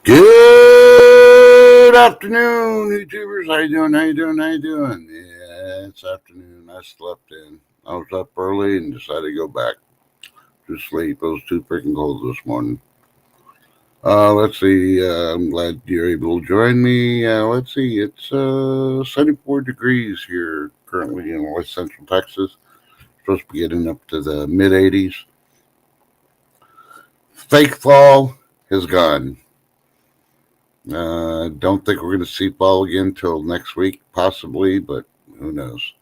Good afternoon, YouTubers. How you doing? How you doing? How you doing? Yeah, it's afternoon. I slept in. I was up early and decided to go back to sleep. It was too freaking cold this morning. Let's see. I'm glad you're able to join me. Let's see. It's 74 degrees here currently in West Central Texas. Supposed to be getting up to the mid 80s. Fake fall is gone. Don't think we're going to see fall again till next week, possibly, but who knows?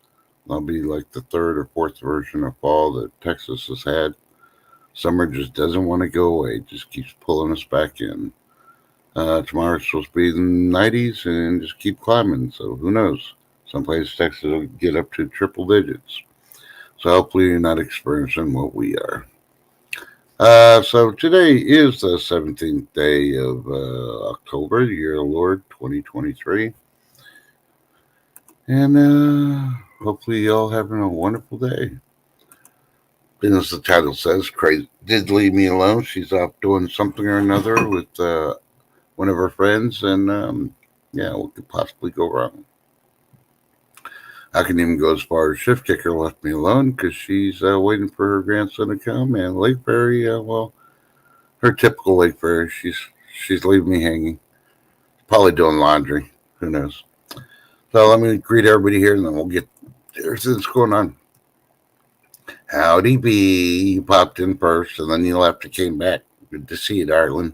That'll be like the third or fourth version of fall that Texas has had. Summer just doesn't want to go away; it just keeps pulling us back in. Tomorrow's supposed to be in the 90s and just keep climbing. So who knows? Some places Texas will get up to triple digits. So hopefully you're not experiencing what we are. So today is the 17th day of October, the year of the Lord 2023. And hopefully y'all having a wonderful day. And as the title says, Crazy did leave me alone. She's off doing something or another with one of her friends. And yeah, what could possibly go wrong? I can even go as far as Shift Kicker left me alone because she's waiting for her grandson to come. And Lake Fairy, well, her typical Lake Fairy, she's leaving me hanging. Probably doing laundry. Who knows? So let me greet everybody here, and then we'll get everything that's going on. Howdy, B. You popped in first, and then you left and came back. Good to see you, darling.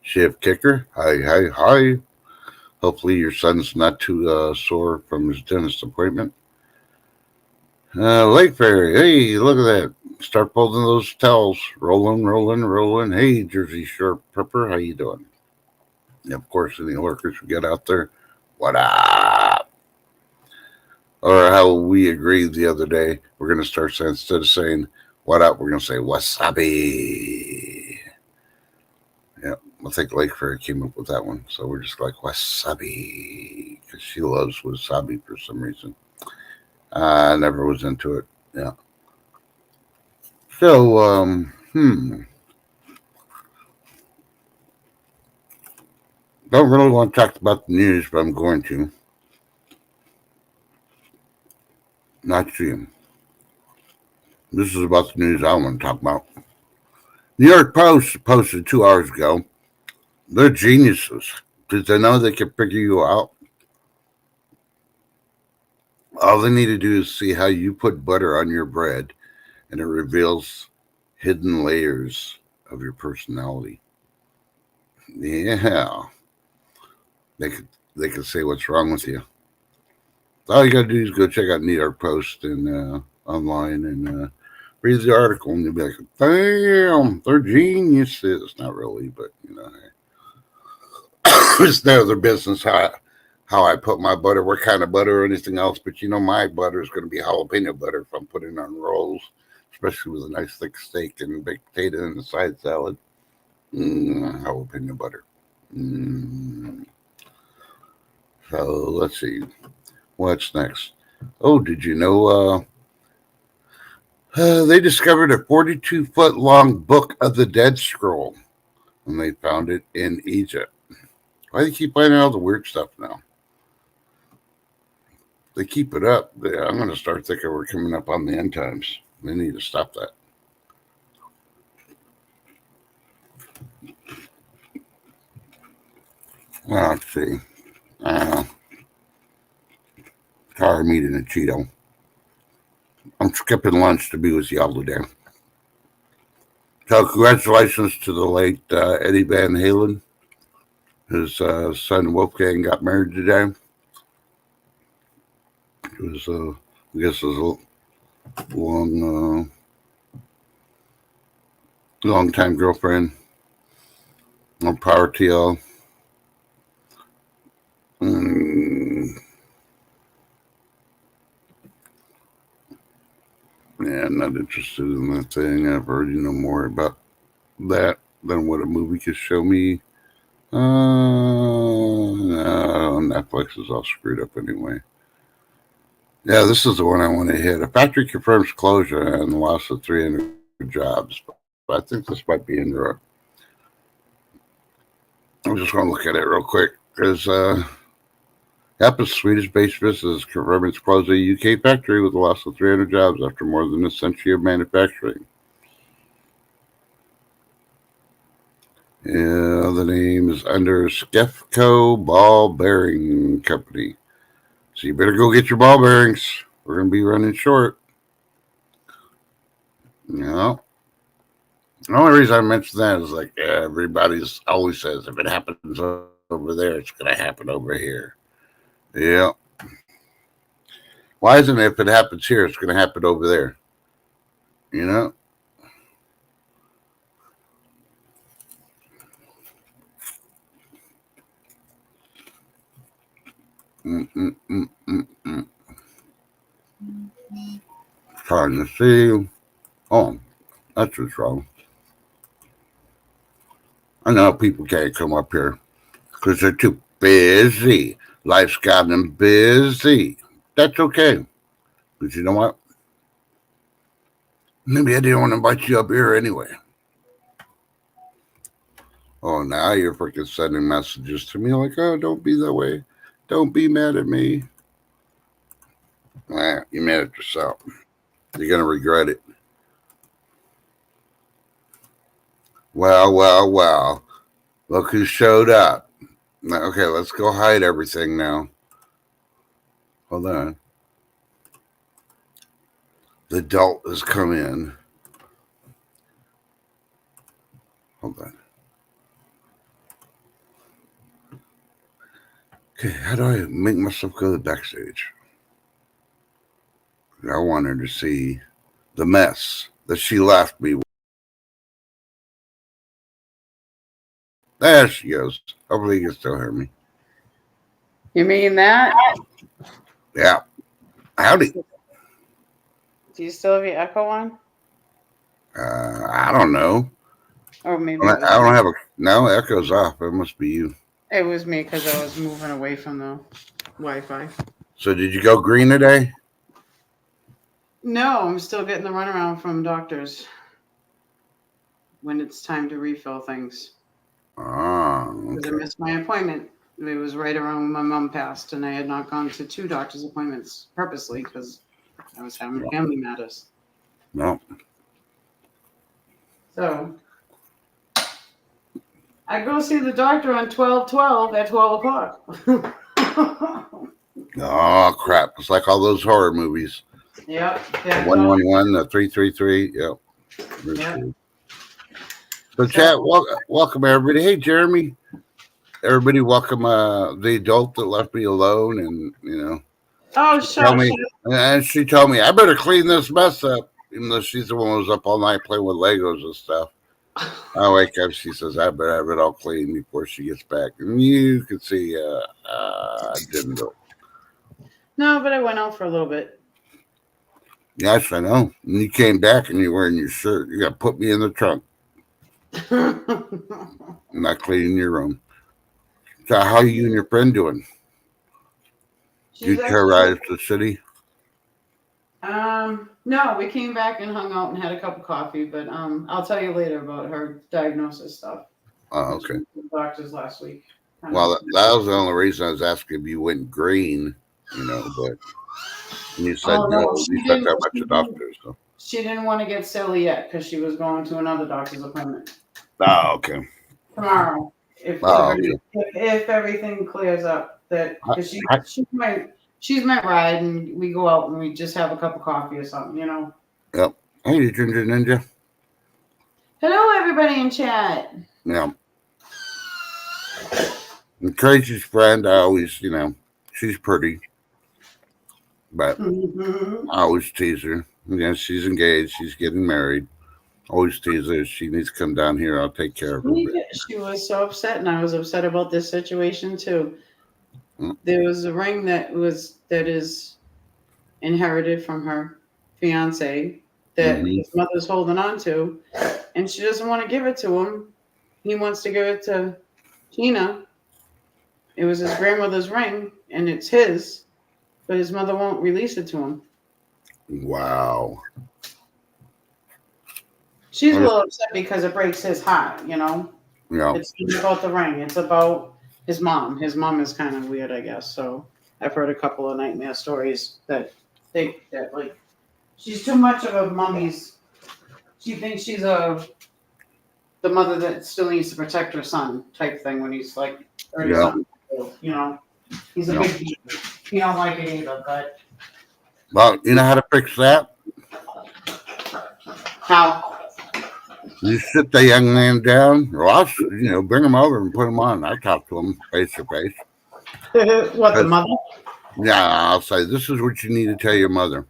Shift Kicker, hi, hi, hi. Hopefully your son's not too sore from his dentist appointment. Lake Fairy, hey, look at that. Start folding those towels. Rolling, rolling, rolling. Hey, Jersey Shore Prepper, how you doing? And of course, any lurkers we get out there, what up? Or how we agreed the other day, we're going to start saying, instead of saying, what up, we're going to say, wasabi. Yeah, I think Lake Fairy came up with that one. So we're just like, wasabi. Because she loves wasabi for some reason. I never was into it. Yeah. So, don't really want to talk about the news, but I'm going to. Not you. This is about the news I want to talk about. New York Post posted 2 hours ago. They're geniuses because they know they can figure you out. All they need to do is see how you put butter on your bread, and it reveals hidden layers of your personality. Yeah, they could say what's wrong with you. All you got to do is go check out New York Post and online and read the article, and you'll be like, "Damn, they're geniuses." Not really, but it's none of their business how I put my butter, what kind of butter or anything else. But my butter is going to be jalapeno butter if I'm putting it on rolls, especially with a nice thick steak and baked potato and a side salad. Jalapeno butter. So let's see. What's next? Oh, did you know they discovered a 42-foot long Book of the Dead scroll, and they found it in Egypt. Why do they keep finding all the weird stuff now? They keep it up. I'm going to start thinking we're coming up on the end times. They need to stop that. Well, let's see. Tired meat and a Cheeto. I'm skipping lunch to be with y'all today. So congratulations to the late Eddie Van Halen. His son Wolfgang got married today. It was, I guess, it was a long time girlfriend. More power to y'all. Yeah, I'm not interested in that thing. I've already know more about that than what a movie could show me. No, Netflix is all screwed up anyway. Yeah, this is the one I want to hit. A factory confirms closure and loss of 300 jobs. But I think this might be in Europe. I'm just going to look at it real quick because Apple's Swedish-based business confirmed it's closed a UK factory with a loss of 300 jobs after more than a century of manufacturing. Yeah, the name is under Skefco Ball Bearing Company. So you better go get your ball bearings. We're going to be running short. You know? The only reason I mention that is like everybody's always says if it happens over there, it's going to happen over here. Yeah. Why isn't it if it happens here, it's going to happen over there? You know? Mm-mm-mm-mm-mm. Trying to see. Oh, that's what's wrong. I know people can't come up here because they're too busy. Life's got them busy. That's okay. But you know what? Maybe I didn't want to invite you up here anyway. Oh, now you're freaking sending messages to me like, oh, don't be that way. Don't be mad at me. Nah, you're mad at yourself. You're going to regret it. Well. Look who showed up. Okay, let's go hide everything now. Hold on. The adult has come in. Hold on. Okay, how do I make myself go to the backstage? I want her to see the mess that she left me with. There she goes. Hopefully you can still hear me. You mean that? Yeah. Howdy. Do you still have your echo on? I don't know. Or maybe I it was don't have a no echoes off. It must be you. It was me because I was moving away from the Wi-Fi. So did you go green today? No, I'm still getting the runaround from doctors when it's time to refill things. Oh, Because okay. I missed my appointment. It was right around when my mom passed, and I had not gone to 2 doctor's appointments purposely because I was having family matters. No. So I go see the doctor on 12/12 at 12 o'clock. Oh crap! It's like all those horror movies. Yep. 111, 333. Yep. Yep. So chat, welcome everybody. Hey Jeremy. Everybody welcome the adult that left me alone, and Oh, she told me I better clean this mess up, even though she's the one who was up all night playing with Legos and stuff. I wake up, she says I better have it all clean before she gets back, and you can see I didn't do it. No, but I went out for a little bit. Yes, I know. And you came back and you're wearing your shirt. You got to put me in the trunk. I'm not cleaning your room. So how are you and your friend doing? You terrorized the city? No, we came back and hung out and had a cup of coffee, but I'll tell you later about her diagnosis stuff. Oh, okay. Doctors last week. Well, that was the only reason I was asking if you went green, but you said no. You said that much of doctors. So. She didn't want to get silly yet because she was going to another doctor's appointment. Oh, okay. Tomorrow, if everything clears up, because she's my ride, and we go out and we just have a cup of coffee or something, Yep. Hey, Ginger Ninja. Hello, everybody in chat. Yeah. And Tracy's friend, I always, she's pretty, but I always tease her. Yeah, she's engaged. She's getting married. Always tease her. She needs to come down here. I'll take care of her. She was so upset, and I was upset about this situation too. There was a ring that is inherited from her fiance that his mother's holding on to, and she doesn't want to give it to him. He wants to give it to Gina. It was his grandmother's ring, and it's his, but his mother won't release it to him. Wow. She's a little upset because it breaks his heart, Yeah. It's not about the ring. It's about his mom. His mom is kind of weird, I guess. So I've heard a couple of nightmare stories that like she's too much of a mummy's. She thinks she's the mother that still needs to protect her son type thing when he's like 30 Yeah. something. You know, he's a Yeah. big diva. He don't like it either, but Well, you know how to fix that? how? You sit the young man down, or I'll, bring him over and put him on. I talk to him face to face. What, the mother? Yeah, I'll say, this is what you need to tell your mother.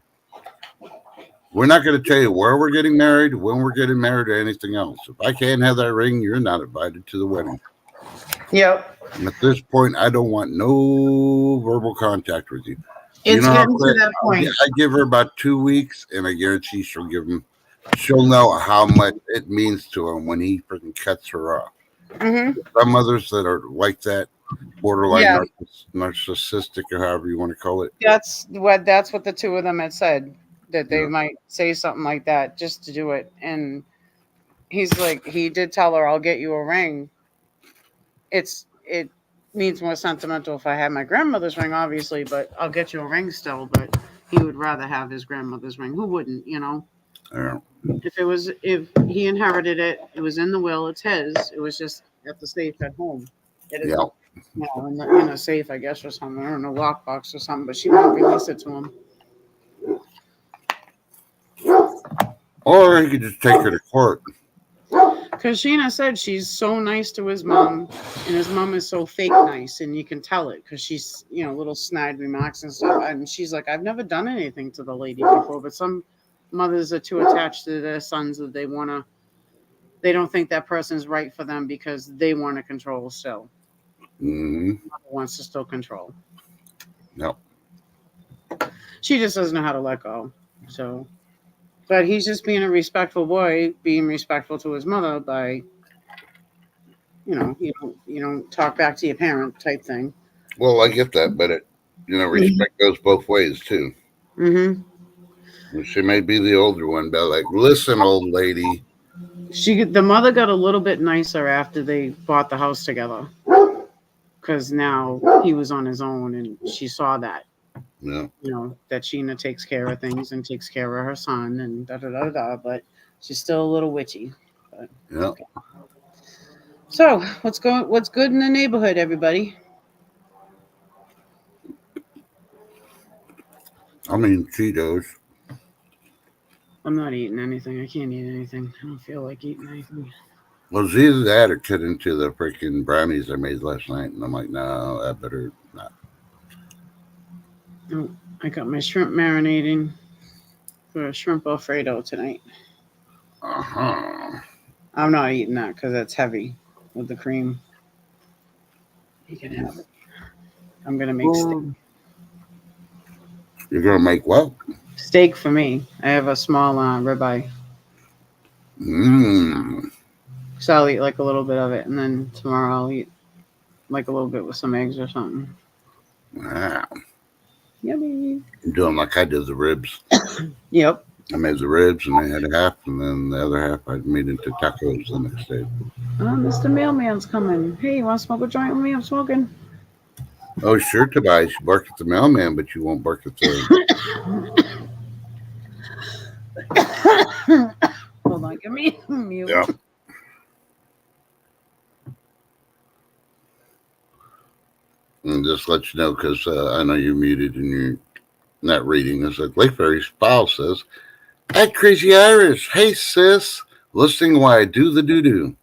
We're not going to tell you where we're getting married, when we're getting married, or anything else. If I can't have that ring, you're not invited to the wedding. Yep. At this point, I don't want no verbal contact with you. It's how getting to quick- that point. I give her about 2 weeks, and I guarantee she'll know how much it means to him when he freaking cuts her off. Mm-hmm. Some mothers that are like that, borderline Yeah. narcissistic, or however you want to call it. That's what the two of them had said, that they might say something like that just to do it. And he's like, he did tell her, "I'll get you a ring." It means more sentimental if I had my grandmother's ring, obviously, but I'll get you a ring still. But he would rather have his grandmother's ring. Who wouldn't, Yeah. If he inherited it, it was in the will, it's his. It was just at the safe at home. It is, in a safe, I guess, or something, or in a lockbox or something. But she won't release it to him. Or he could just take her to court. Because Sheena said she's so nice to his mom, and his mom is so fake nice, and you can tell it because she's, little snide remarks and stuff. And she's like, I've never done anything to the lady before, but some mothers are too attached to their sons that they don't think that person's right for them because they want to control still. Mm-hmm. Mother wants to still control. Yep. She just doesn't know how to let go. So, but he's just being a respectful boy, being respectful to his mother by, you don't talk back to your parent type thing. Well, I get that, but respect goes both ways too. Mm-hmm. She may be the older one, but like, listen, old lady. The mother got a little bit nicer after they bought the house together, because now he was on his own, and she saw that. Yeah. That Sheena takes care of things and takes care of her son and da. But she's still a little witchy. But, Yeah. okay. So what's good in the neighborhood, everybody? I mean, Cheetos. I'm not eating anything. I can't eat anything. I don't feel like eating anything. Well, it's either that or cut into the freaking brownies I made last night, and I'm like, no, I better not. Oh, I got my shrimp marinating for a shrimp Alfredo tonight. Uh-huh. I'm not eating that because it's heavy with the cream. You can have it. I'm gonna make steak. You're gonna make what? Steak for me. I have a small ribeye. So I'll eat like a little bit of it, and then tomorrow I'll eat like a little bit with some eggs or something. Wow. Yummy. I'm doing like I did the ribs. Yep. I made the ribs, and I had half, and then the other half I made into tacos the next day. Oh, Mr. Mailman's coming. Hey, you want to smoke a joint with me? I'm smoking. Oh, sure, Tobias. You bark at the mailman, but you won't bark at the... Hold on, give me mute. Yeah. And just let you know, because I know you're muted and you're not reading. It's like Lake Fairy's file says, "Hey, Crazy Iris. Hey, sis. Listening while I do the doo-doo."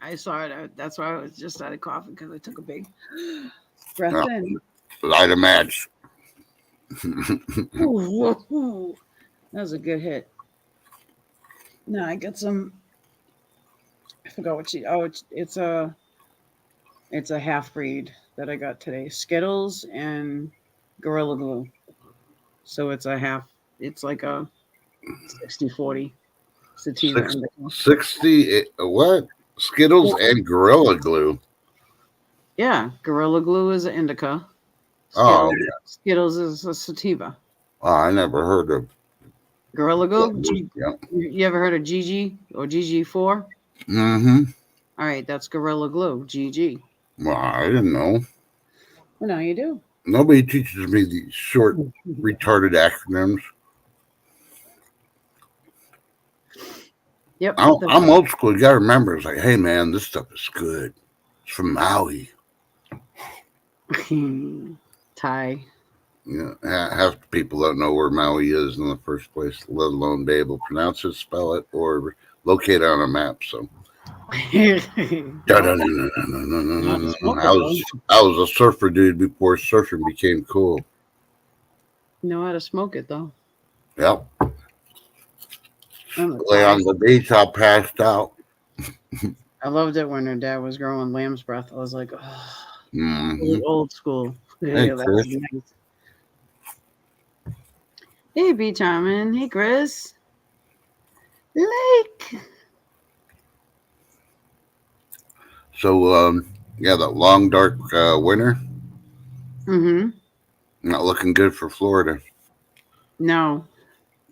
I saw it. That's why I was just started coughing, because I took a big breath in. Light a match. Ooh. That was a good hit. No, I got some. I forgot what it's a half breed that I got today. Skittles and Gorilla Glue. So it's a half. It's like a 60-40 sativa. 60, what? Skittles and Gorilla Glue. Yeah, Gorilla Glue is an indica. Skittles is a sativa. Oh, I never heard of Gorilla Glue? Yeah. You ever heard of GG or GG4? Mm-hmm. All right, that's Gorilla Glue, GG. Well, I didn't know. Well, now you do. Nobody teaches me these short, retarded acronyms. Yep. I'm old school. You gotta remember, it's like, hey man, this stuff is good. It's from Maui. Thai. You know, half the people don't know where Maui is in the first place, let alone be able to pronounce it, spell it, or locate it on a map. So, I was a surfer dude before surfing became cool. Know how to smoke it though. Yep. Lay on the beach, I passed out. I loved it when her dad was growing lamb's breath. I was like, oh, Mm-hmm. old school. Hey, Yeah, Chris. nice. Hey, B Charmin. Hey, Chris. Lake. So, yeah, that long, dark winter. Mm-hmm. Not looking good for Florida. No.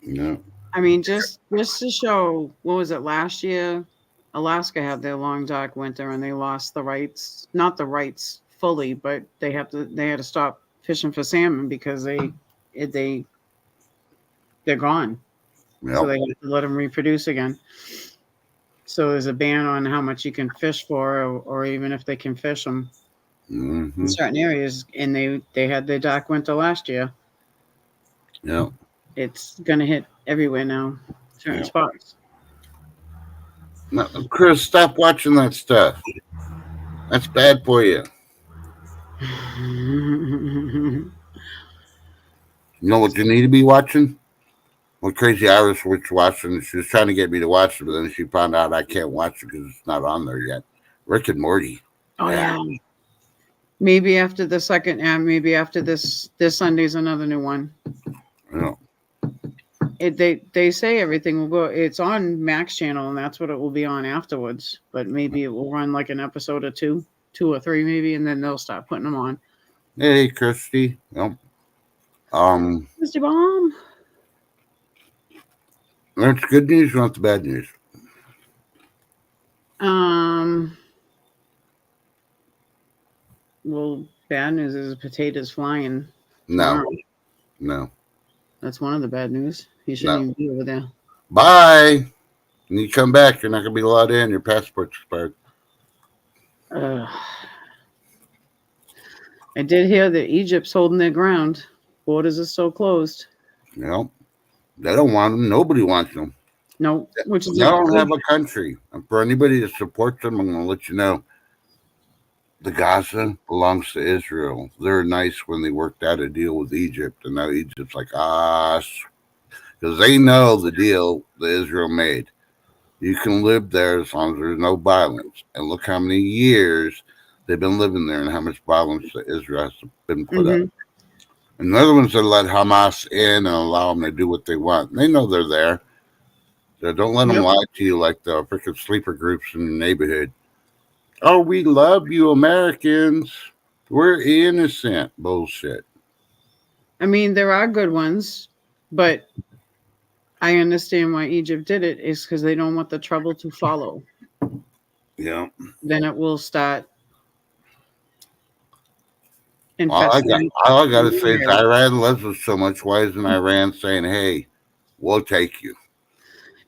No. I mean, just to show, what was it last year? Alaska had their long dark winter, and they lost the rights. Not the rights fully, but they had to stop fishing for salmon because they're gone. Yep. So they have to let them reproduce again. So there's a ban on how much you can fish for, or even if they can fish them in certain areas. And they had their dark winter last year. Yeah. It's gonna hit everywhere now, certain spots. Now, Chris, stop watching that stuff. That's bad for you. You know what you need to be watching? What Crazy Iris was watching. She was trying to get me to watch it, but then she found out I can't watch it because it's not on there yet. Rick and Morty. Oh yeah. Maybe after the second, maybe after this Sunday's another new one. Yeah. They say everything will go. It's on Max channel, and that's what it will be on afterwards. But maybe it will run like an episode or two or three, maybe, and then they'll start putting them on. Hey, Christy. Yep. Mr. Bomb. That's good news, not the bad news. Well, bad news is potatoes flying. No. No. That's one of the bad news. You shouldn't even be over there. Bye. When you come back, you're not going to be allowed in. Your passport's expired. I did hear that Egypt's holding their ground. Borders are still closed. Yep. They don't want them. Nobody wants them. No, which is they don't have a country. And for anybody that supports them, I'm going to let you know. The Gaza belongs to Israel. They're nice when they worked out a deal with Egypt, and now Egypt's like, because they know the deal that Israel made. You can live there as long as there's no violence. And look how many years they've been living there and how much violence that Israel has been put up. And they're the ones that let Hamas in and allow them to do what they want. They know they're there. So don't let them lie to you like the freaking sleeper groups in the neighborhood. Oh, we love you, Americans. We're innocent. Bullshit. I mean, there are good ones, but I understand why Egypt did it is because they don't want the trouble to follow. Yeah. Then it will start. All I got to say is Iran loves us so much. Why isn't Iran saying, hey, we'll take you?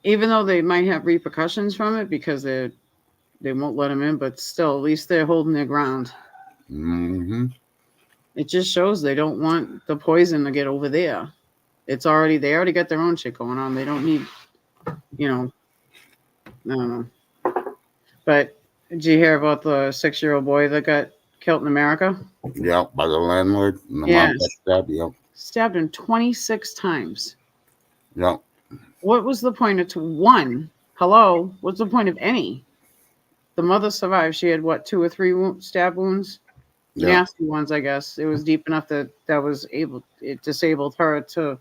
Even though they might have repercussions from it because they won't let them in, but still, at least they're holding their ground. Mm-hmm. It just shows they don't want the poison to get over there. They already got their own shit going on. They don't need, I don't know. But did you hear about the 6-year-old boy that got killed in America? Yeah, by the landlord. And the mom got stabbed. Yep. Stabbed him 26 times. Yep. What was the point of one? Hello? What's the point of any? The mother survived. She had, 2 or 3 stab wounds? Yep. Nasty ones, I guess. It was deep enough that it disabled her to,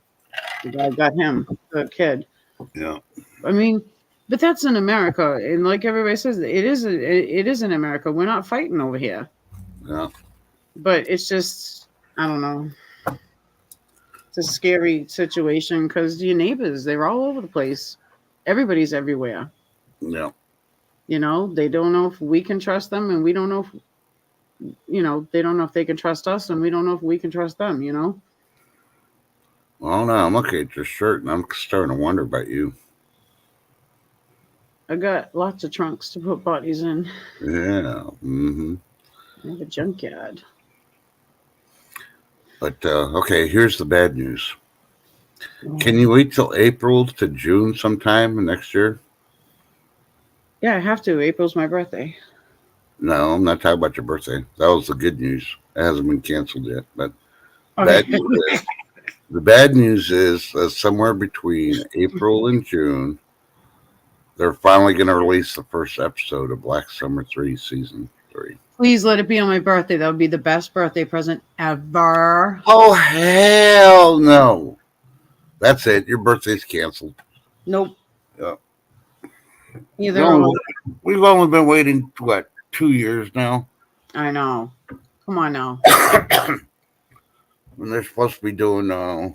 the guy got him, the kid. Yeah. I mean, but that's in America. And like everybody says, it is in America. We're not fighting over here. Yeah. But it's just, I don't know. It's a scary situation because your neighbors, they're all over the place. Everybody's everywhere. Yeah. You know, they don't know if we can trust them, and we don't know if, they don't know if they can trust us, and we don't know if we can trust them, Well, no, I'm looking at your shirt and I'm starting to wonder about you. I got lots of trunks to put bodies in. Yeah. Mm-hmm. I have a junkyard. But okay, here's the bad news. Oh. Can you wait till April to June sometime next year? Yeah, I have to. April's my birthday. No, I'm not talking about your birthday. That was the good news. It hasn't been canceled yet. But Okay. the bad news is that somewhere between April and June, they're finally going to release the first episode of Black Summer 3 Season 3. Please let it be on my birthday. That would be the best birthday present ever. Oh, hell no. That's it. Your birthday's canceled. Nope. Yeah. Either No, or. we've only been waiting, what, 2 years now? I know. Come on now. And they're supposed to be doing,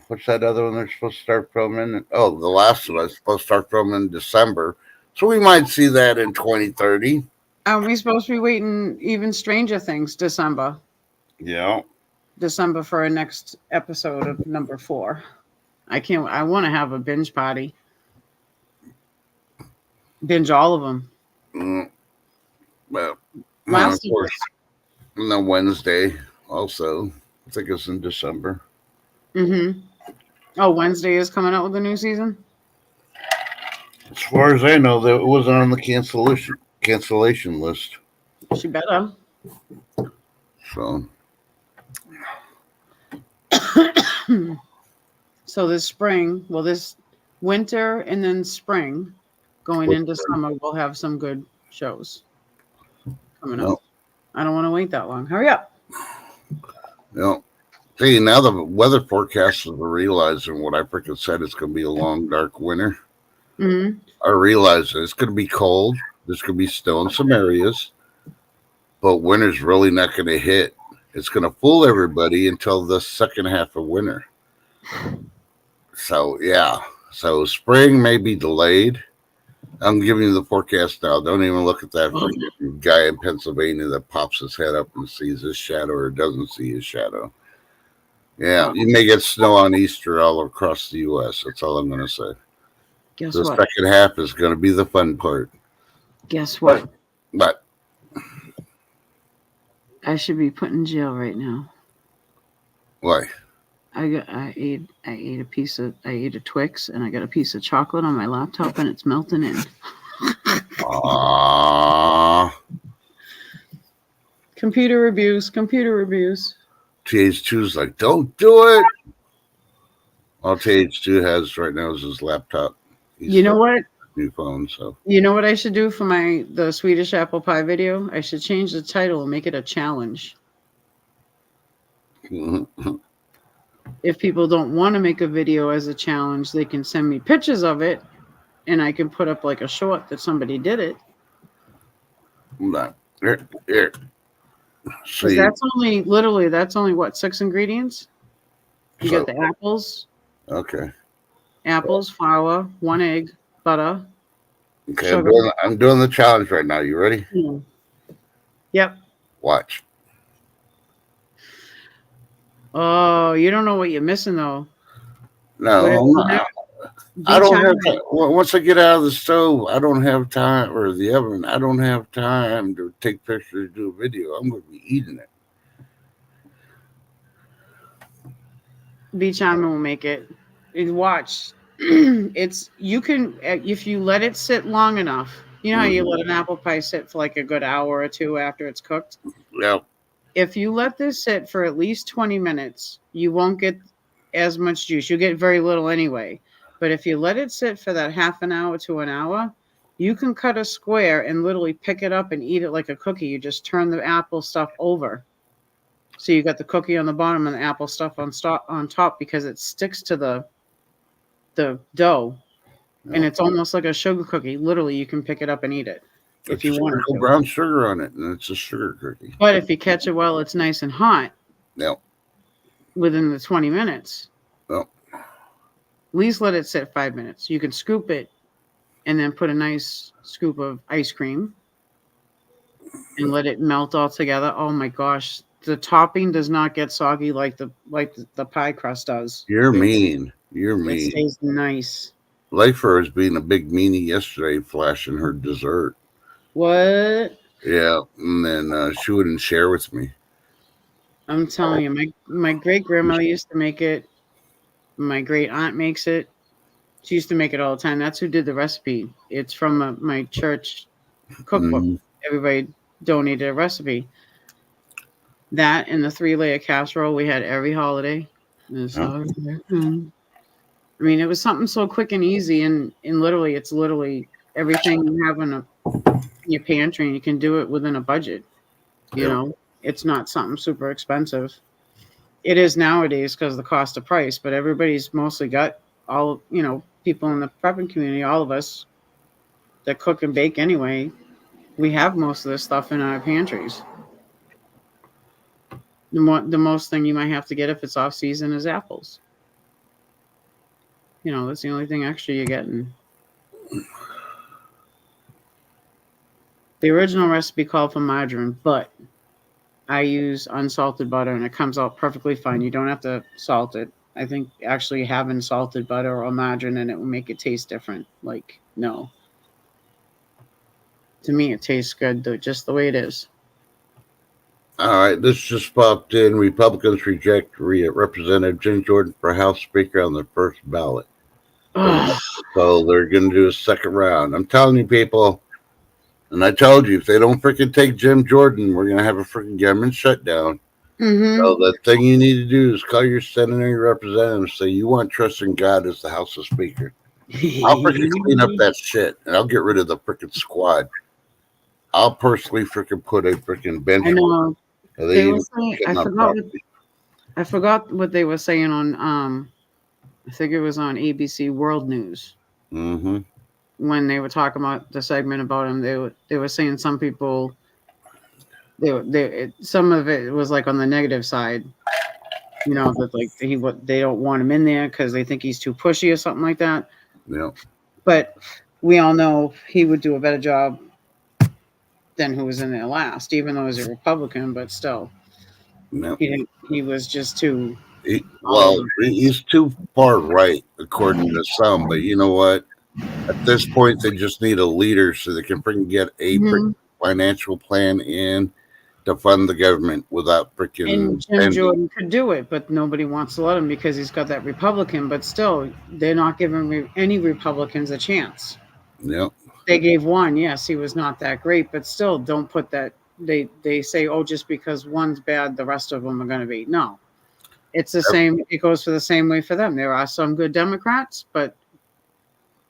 what's that other one they're supposed to start filming? Oh, The Last of Us supposed to start filming in December. So we might see that in 2030. Are we supposed to be waiting even Stranger Things December? Yeah. December for our next episode of number 4. I want to have a binge party. Binge all of them. Well, Last of course. And then Wednesday also. I think it's in December. Mm-hmm. Oh, Wednesday is coming out with a new season? As far as I know, that it wasn't on the cancellation list. She better. So. So this winter and then spring, going into summer, we'll have some good shows coming up. I don't want to wait that long. Hurry up. See, now the weather forecasters are realizing what I freaking said. It's going to be a long, dark winter. Mm-hmm. I realize that it's going to be cold. There's going to be snow in some areas. But winter's really not going to hit. It's going to fool everybody until the second half of winter. So, yeah. So, spring may be delayed. I'm giving you the forecast now. Don't even look at that guy in Pennsylvania that pops his head up and sees his shadow or doesn't see his shadow. Yeah, you may get snow on Easter all across the U.S. That's all I'm going to say. Guess the what? second half is going to be the fun part. Guess what? But I should be put in jail right now. Why? I ate a Twix and I got a piece of chocolate on my laptop and it's melting in. Computer abuse. TH2's like, don't do it. All TH2 has right now is his laptop. You know what? New phone. So you know what I should do for the Swedish apple pie video? I should change the title and make it a challenge. If people don't want to make a video as a challenge, they can send me pictures of it, and I can put up like a short that somebody did it. Here. See, that's only what, 6 ingredients? You got the apples. Okay. Apples, flour, 1 egg, butter. Okay, I'm doing the challenge right now. You ready? Yep. Watch. Oh, you don't know what you're missing though. No, I don't have time. Once I get out of the stove, I don't have time, or the oven, I don't have time to take pictures, do a video. I'm going to be eating it. Beach Almond will make it. Watch. You can, if you let it sit long enough, you know how you let an apple pie sit for like a good hour or 2 after it's cooked? Yeah. If you let this sit for at least 20 minutes, you won't get as much juice. You'll get very little anyway. But if you let it sit for that half an hour to an hour, you can cut a square and literally pick it up and eat it like a cookie. You just turn the apple stuff over. So you got the cookie on the bottom and the apple stuff on top because it sticks to the dough. Yeah. And it's almost like a sugar cookie. Literally, you can pick it up and eat it. If you want to. Brown sugar on it, and it's a sugar cookie. But if you catch it while it's nice and hot, within the 20 minutes, at least let it sit 5 minutes. You can scoop it and then put a nice scoop of ice cream and let it melt all together. Oh my gosh, the topping does not get soggy like the pie crust does. You're mean. You're It mean. stays nice. Lifer was being a big meanie yesterday, flashing her dessert. What? Yeah, and then she wouldn't share with me. I'm telling you, my great grandmother used to make it. My great aunt makes it. She used to make it all the time. That's who did the recipe. It's from my church cookbook. Mhm. Everybody donated a recipe. That and the 3-layer casserole we had every holiday. I mean, it was something so quick and easy, and literally, it's literally everything you have in your pantry, and you can do it within a budget. You Yep. know, it's not something super expensive. It is nowadays because of the cost of price, but everybody's mostly got all, people in the prepping community, all of us that cook and bake anyway, we have most of this stuff in our pantries. The most thing you might have to get if it's off season is apples. That's the only thing extra you're getting. The original recipe called for margarine, but I use unsalted butter and it comes out perfectly fine. You don't have to salt it. I think actually having salted butter or margarine in it will make it taste different. Like, no. To me, it tastes good just the way it is. All right, this just popped in. Republicans reject Representative Jim Jordan for House Speaker on the first ballot. Ugh. So they're going to do a second round. I'm telling you, people, and I told you, if they don't freaking take Jim Jordan, we're going to have a freaking government shutdown. Mm-hmm. So the thing you need to do is call your senator and your representative, say you want trust in God as the House of Speaker. I'll freaking clean up that shit, and I'll get rid of the freaking squad. I'll personally freaking put a freaking bench. I know. They Were saying, I forgot what they were saying on I think it was on ABC World News. Mm-hmm. When they were talking about the segment about him, they were saying some people some of it was like on the negative side, that like they don't want him in there because they think he's too pushy or something like that. Yeah. But we all know he would do a better job than who was in there last, even though he's a Republican, but still. Yeah. He was just too. He's too far right, according to some. But you know what? At this point, they just need a leader so they can freaking get a financial plan in to fund the government without freaking. And Jim Jordan could do it, but nobody wants to let him because he's got that Republican. But still, they're not giving any Republicans a chance. Yep. They gave one. Yes, he was not that great, but still, don't put that. They say, oh, just because one's bad, the rest of them are going to be. No, it's the same. It goes for the same way for them. There are some good Democrats, but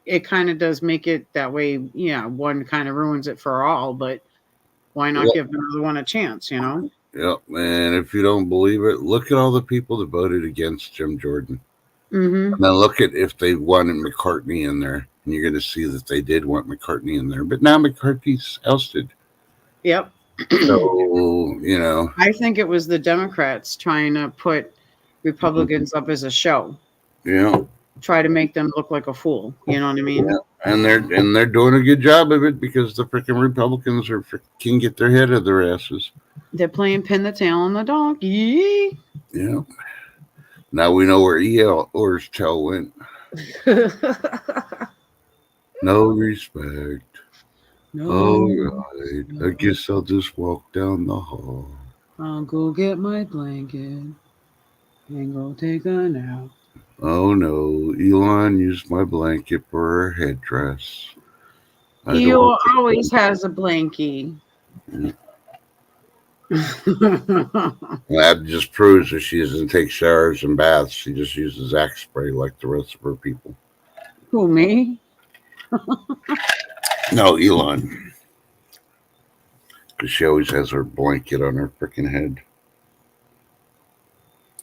it kind of does make it that way. Yeah, one kind of ruins it for all, but why not give another one a chance, Yep, and if you don't believe it, look at all the people that voted against Jim Jordan. Mm-hmm. Now look at if they wanted McCartney in there, and you're going to see that they did want McCartney in there. But now McCartney's ousted. Yep. So, I think it was the Democrats trying to put Republicans up as a show. Yeah. Try to make them look like a fool. You know what I mean? Yeah. And they're doing a good job of it because the freaking Republicans can get their head of their asses. They're playing pin the tail on the donkey. Yeah. Now we know where Eeyore's tail went. No respect. No. All right. I guess I'll just walk down the hall. I'll go get my blanket and go take a nap. Oh no, Elon used my blanket for her headdress. Eeyore always has a blankie. Yeah. That just proves that she doesn't take showers and baths. She just uses Axe spray like the rest of her people. Who, me? No, Elon. Because she always has her blanket on her freaking head.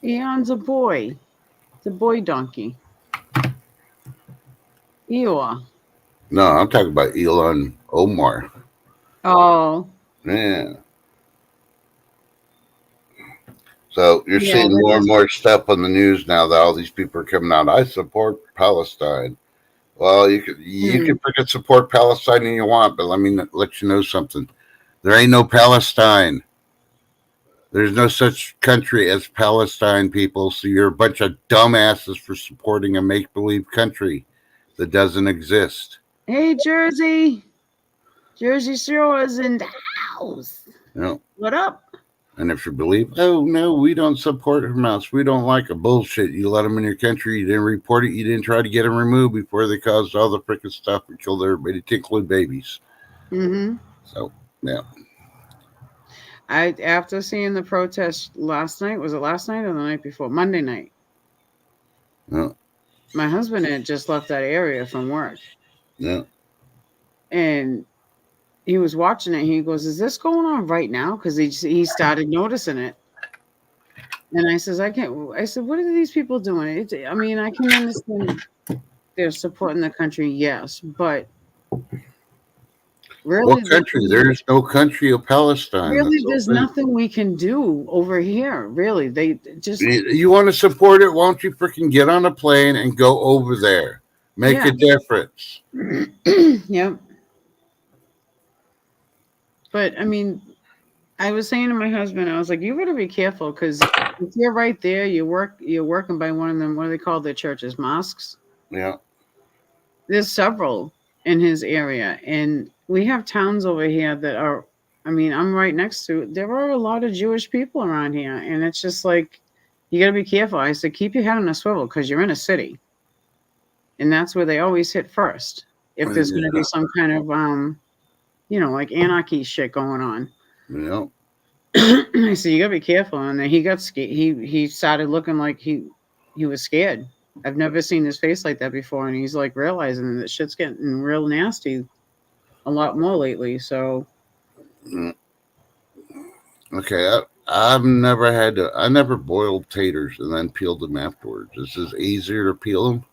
Elon's a boy. It's a boy donkey. Eeyore. No, I'm talking about Elon Omar. Oh. Yeah. So you're seeing more and more stuff on the news now that all these people are coming out. I support Palestine. Well, you can freaking support Palestine if you want, but let me let you know something. There ain't no Palestine. There's no such country as Palestine, people. So you're a bunch of dumbasses for supporting a make-believe country that doesn't exist. Hey, Jersey. Jersey Shore is in the house. You know? What up? And if you believe, oh no, we don't support Hamas. We don't like a bullshit. You let them in your country. You didn't report it. You didn't try to get them removed before they caused all the freaking stuff and killed everybody, to include babies. Mm-hmm. So, yeah. After seeing the protest last night, was it last night or the night before? Monday night. Yeah. My husband had just left that area from work. Yeah. And he was watching it. He goes, "Is this going on right now?" Because he started noticing it. And I says, "I can't." I said, "What are these people doing?" I mean, I can understand they're supporting the country, yes, but really, What country? There's no country of Palestine. really, there's nothing we can do over here. Really, they just. You want to support it? Why don't you freaking get on a plane and go over there? Make a difference. Yep. But I mean, I was saying to my husband, I was like, "You better be careful because if you're right there, you're working by one of them. What do they call their churches? Mosques." Yeah. There's several in his area, and we have towns over here that are. I mean, I'm right next to. There are a lot of Jewish people around here, and it's just like you got to be careful. I said, keep your head on a swivel because you're in a city, and that's where they always hit first. If there's going to be some kind of like anarchy shit going on. Yeah. I said, you gotta be careful. And then he got scared. He started looking like he was scared. I've never seen his face like that before. And he's like realizing that shit's getting real nasty a lot more lately. So okay, I've never had to. I never boiled taters and then peeled them afterwards. This is easier to peel them.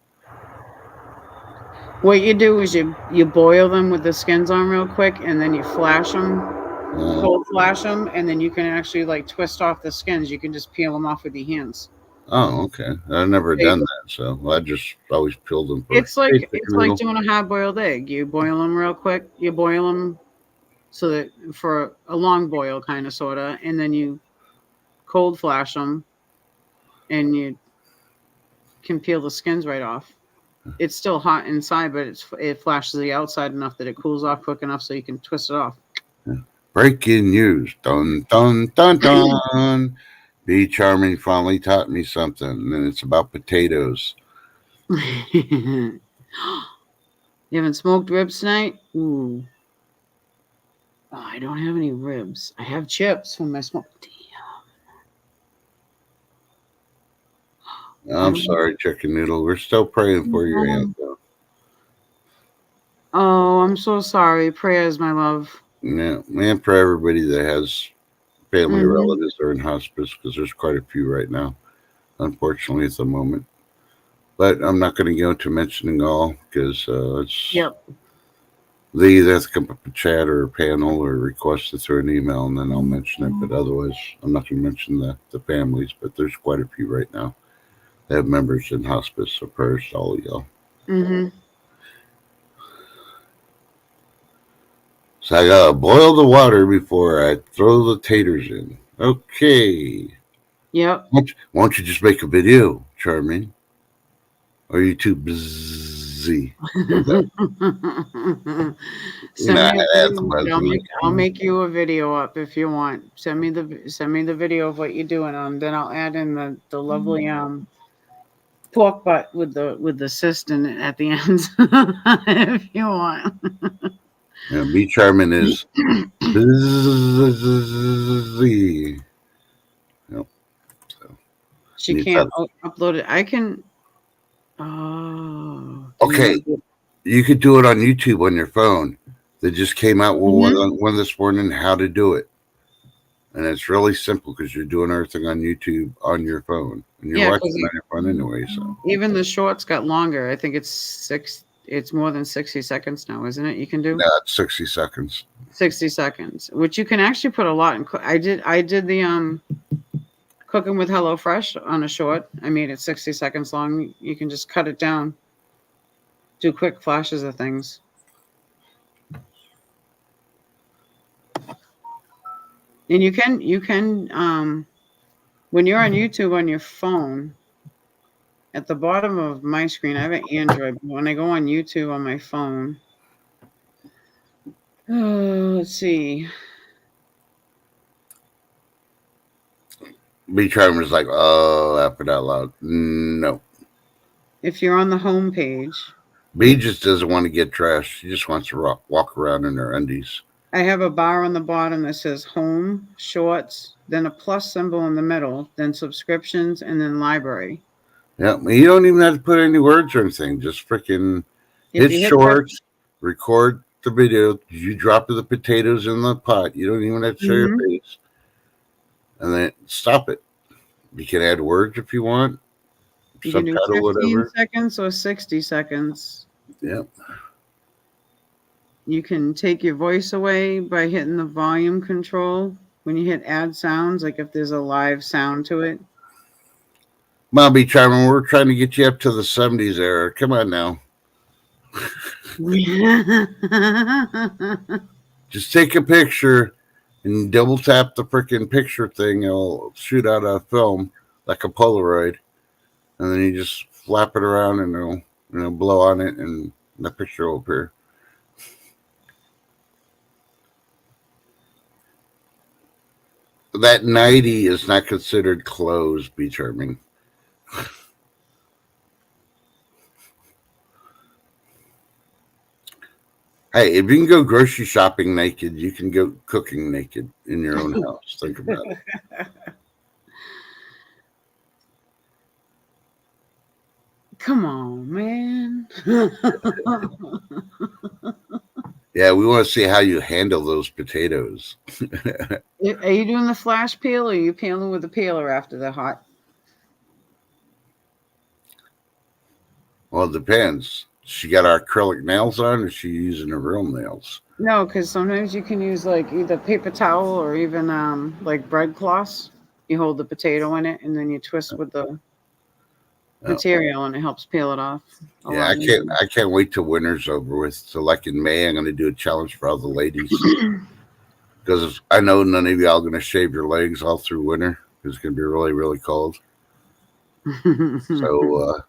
what you do is you boil them with the skins on real quick, and then you flash them, cold flash them, and then you can actually like twist off the skins. You can just peel them off with your hands. Oh, okay. I've never done that, so I just always peeled them first. It's like doing a hard-boiled egg. You boil them real quick. You boil them so that for a long boil, kind of, sorta, and then you cold flash them, and you can peel the skins right off. It's still hot inside, but it flashes the outside enough that it cools off quick enough so you can twist it off. Breaking news. Dun, dun, dun, dun. B Charming finally taught me something, and it's about potatoes. You haven't smoked ribs tonight? Ooh. Oh, I don't have any ribs. I have chips from my smoke. I'm sorry, Chicken Noodle. We're still praying for your aunt, though. Oh, I'm so sorry. Prayers, my love. Yeah, and for everybody that has family relatives that are in hospice, because there's quite a few right now, unfortunately, at the moment. But I'm not going to go into mentioning all because it's. Yep. They either have to come up a chat or a panel or request it through an email, and then I'll mention it. But otherwise, I'm not going to mention the families. But there's quite a few right now. They have members in hospice, so prayers to all of y'all. Mm-hmm. So I gotta boil the water before I throw the taters in. Okay. Yep. Why don't you just make a video, Charming? Or are you too busy? I'll make you a video up if you want. Send me the video of what you're doing. Then I'll add in the lovely pork butt with the cyst in it at the end if you want. Yeah, B Charming is busy. Yep. So, she can't upload it. I can. Oh. Okay. You could do it on YouTube on your phone. They just came out with one this morning how to do it. And it's really simple because you're doing everything on YouTube on your phone. And you're watching on your phone anyway. So even the shorts got longer. I think it's more than 60 seconds now, isn't it? You can do? Yeah, it's 60 seconds. 60 seconds, which you can actually put a lot in. I did the cooking with HelloFresh on a short. I made it 60 seconds long. You can just cut it down. Do quick flashes of things. And you can when you're on YouTube on your phone, at the bottom of my screen, I have an Android, but when I go on YouTube on my phone, let's see. B Charmer's like, oh, laugh it out loud. No. If you're on the home page, B just doesn't want to get dressed. She just wants to walk around in her undies. I have a bar on the bottom that says home, shorts, then a plus symbol in the middle, then subscriptions, and then library. Yeah, you don't even have to put any words or anything. Just freaking hit shorts, record the video. You drop the potatoes in the pot. You don't even have to show your face. And then stop it. You can add words if you want. You can do 15 whatever. Seconds or 60 seconds. Yep. You can take your voice away by hitting the volume control. When you hit add sounds, like if there's a live sound to it. Bobby Charmer, we're trying to get you up to the 70s era. Come on now. Just take a picture and double tap the freaking picture thing. It'll shoot out a film like a Polaroid. And then you just flap it around and it'll blow on it and the picture will appear. That 90 is not considered clothes, Be Charming. Hey, if you can go grocery shopping naked, you can go cooking naked in your own house. Think about it. Come on, man. Yeah, we want to see how you handle those potatoes. Are you doing the flash peel or are you peeling with the peeler after they're hot? Well, it depends. She got our acrylic nails on or is she using her real nails? No, because sometimes you can use like either paper towel or even like bread cloths. You hold the potato in it and then you twist with the material and it helps peel it off. Yeah, I can't wait till winter's over with. So like in May, I'm going to do a challenge for all the ladies because I know none of y'all going to shave your legs all through winter. It's going to be really, really cold. So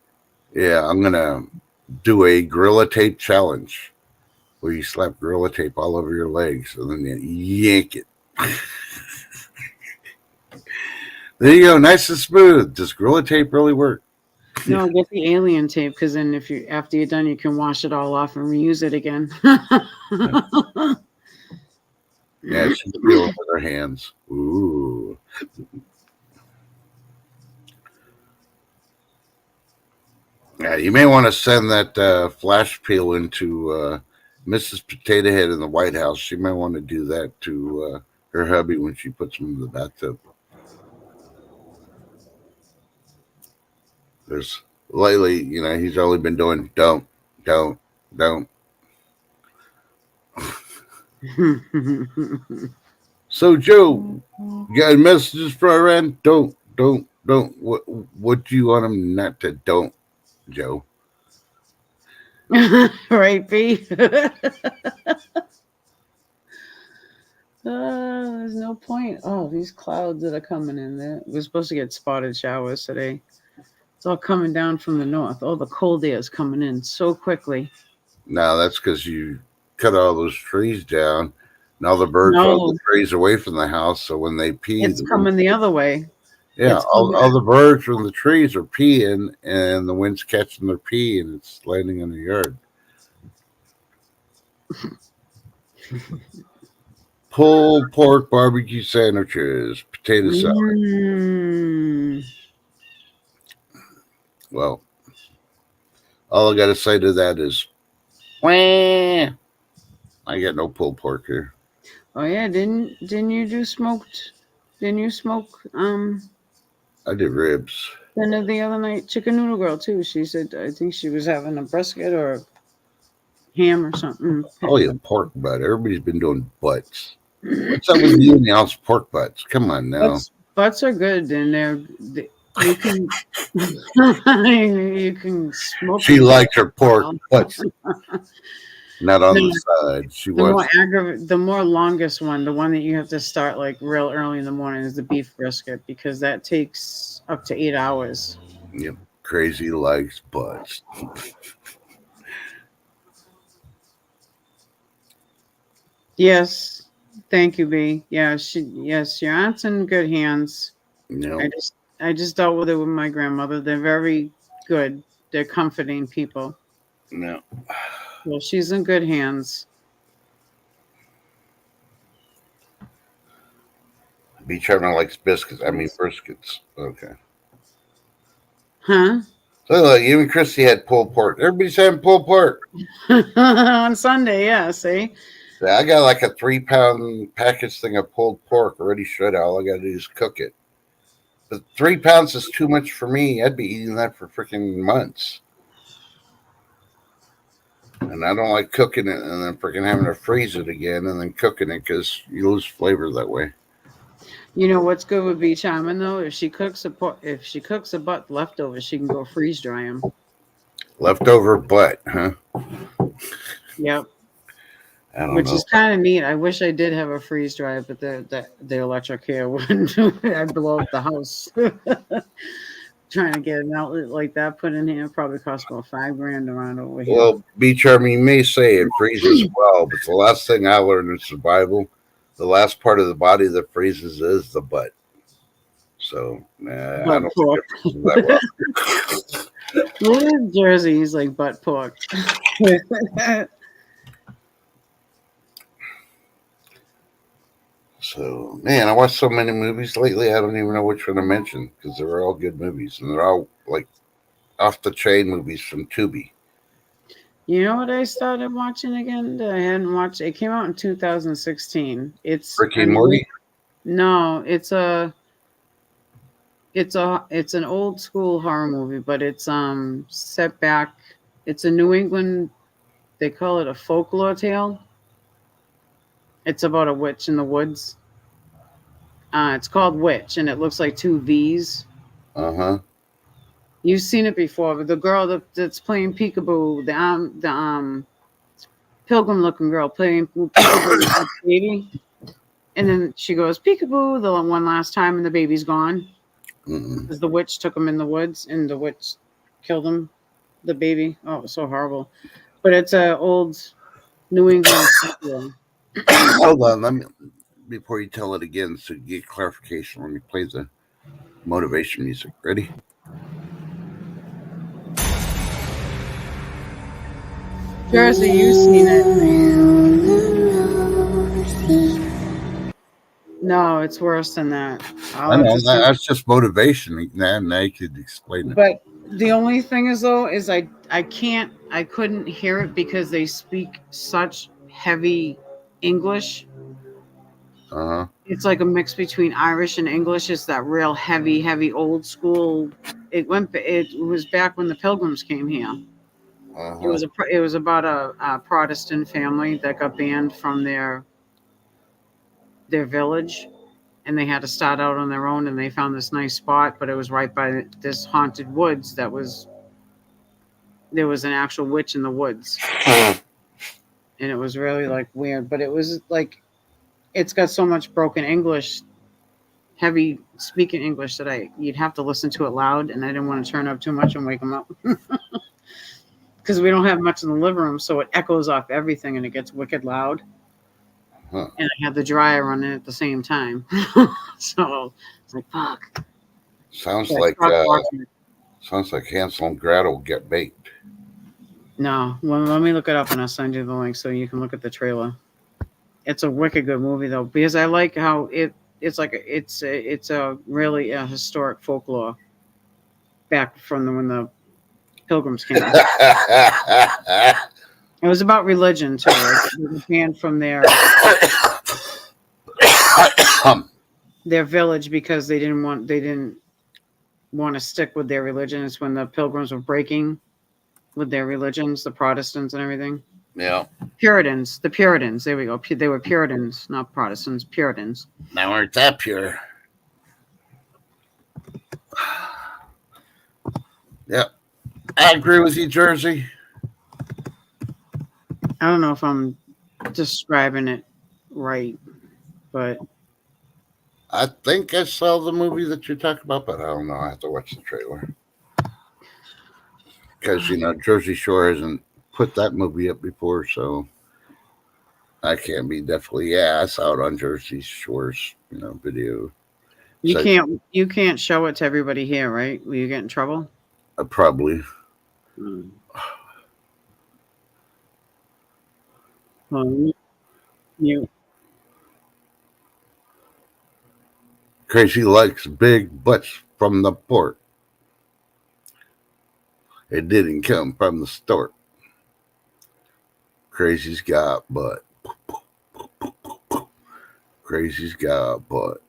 yeah, I'm going to do a Gorilla Tape challenge where you slap Gorilla Tape all over your legs and then you yank it. There you go, nice and smooth. Does Gorilla Tape really work? No, get the alien tape because then after you're done, you can wash it all off and reuse it again. Yeah, she can feel it with her hands. Ooh. Yeah, you may want to send that flash peel into Mrs. Potato Head in the White House. She may want to do that to her hubby when she puts him in the bathtub. There's lately, he's only been doing don't. So, Joe, you got messages for our end? Don't. What do you want him not to don't, Joe? Right, B? There's no point. Oh, these clouds that are coming in. We're supposed to get spotted showers today. It's all coming down from the north. Oh, the cold air is coming in so quickly. No, that's because you cut all those trees down. Now the birds hold the trees away from the house, so when they pee, it's coming the other way. Yeah, all the birds from the trees are peeing, and the wind's catching their pee, and it's landing in the yard. Pulled pork barbecue sandwiches, potato salad. Well, all I got to say to that is, wah! I got no pulled pork here. Oh yeah, didn't you do smoked? Didn't you smoke? I did ribs. Then the other night, Chicken Noodle Girl too. She said I think she was having a brisket or a ham or something. Oh yeah, pork butt. Everybody's been doing butts. What's up with you and y'all's pork butts? Come on now. Butts are good, and you can you can smoke. She liked her pork butts. Not on No, the side. She wants. the more longest one, the one that you have to start like real early in the morning is the beef brisket because that takes up to 8 hours. Yep. Crazy likes butts. Yes. Thank you, B. Yeah, yes, your aunt's in good hands. Yep. I just dealt with it with my grandmother. They're very good. They're comforting people. Yep. Well, she's in good hands. B. Charman likes biscuits. I mean briskets. Okay. Huh? So like, even Christy had pulled pork. Everybody's having pulled pork. On Sunday, yeah, see? So I got like a 3-pound package thing of pulled pork already shredded. All I got to do is cook it. But 3 pounds is too much for me. I'd be eating that for freaking months. And I don't like cooking it and then freaking having to freeze it again and then cooking it because you lose flavor that way. You know what's good with B Charmin though? If she cooks a butt leftovers, she can go freeze dry them. Leftover butt, huh? Yep. I don't Which know. is kind of neat. I wish I did have a freeze dryer, but the electric here wouldn't. I'd blow up the house. Trying to get an outlet like that put in here probably cost about $5,000 around over here. Well, B Charm, you may say it freezes well, but the last thing I learned in survival, the last part of the body that freezes is the butt. So, I don't think it freezes that well. Look at Jersey, he's like butt pork. So, man, I watched so many movies lately, I don't even know which one to mention because they're all good movies and they're all like off the chain movies from Tubi. You know what I started watching again that I hadn't watched? It came out in 2016. It's Ricky and Morty? No, it's an old school horror movie, but it's set back. It's a New England. They call it a folklore tale. It's about a witch in the woods. It's called Witch, and it looks like two V's. Uh-huh. You've seen it before, but the girl that's playing peekaboo, the pilgrim looking girl playing peekaboo with the baby, and then she goes peekaboo the one last time, and the baby's gone because the witch took him in the woods, and the witch killed him, the baby. Oh, it was so horrible. But it's a old New England folklore. Hold on, let me before you tell it again, so you get clarification. Let me play the motivation music. Ready? Jersey, you've seen it. No, it's worse than that. I know that's just motivation. Now you could explain it. But the only thing is though, is I couldn't hear it because they speak such heavy English. Uh-huh. It's like a mix between Irish and English. It's that real heavy old school. It was back when the Pilgrims came here. Uh-huh. It was about a Protestant family that got banned from their village, and they had to start out on their own. And they found this nice spot, but it was right by this haunted woods. There was an actual witch in the woods, and it was really like weird. But it was like it's got so much broken English, heavy speaking English that you'd have to listen to it loud, and I didn't want to turn up too much and wake them up. Because we don't have much in the living room, so it echoes off everything and it gets wicked loud. Huh. And I had the dryer running at the same time. So it's like, fuck. Sounds So like Hansel and Gretel get baked. No, well, let me look it up and I'll send you the link so you can look at the trailer. It's a wicked good movie though, because I like how it's a really a historic folklore back from when the Pilgrims came. It was about religion too. Like, they were banned from their village because they didn't want to stick with their religion. It's when the Pilgrims were breaking with their religions, the Protestants and everything. Yeah. Puritans, the Puritans. There we go. They were Puritans, not Protestants. Puritans. Now aren't that pure? Yep. I agree with you, Jersey. I don't know if I'm describing it right, but I think I saw the movie that you talked about, but I don't know. I have to watch the trailer because Jersey Shore hasn't put that movie up before, so I can't be definitely. Yeah, I saw it on Jersey Shore's video. So you can't show it to everybody here, right? Will you get in trouble? probably. Well, you Crazy likes big butts from the port. It didn't come from the store. Crazy's got butt. Crazy's got butt.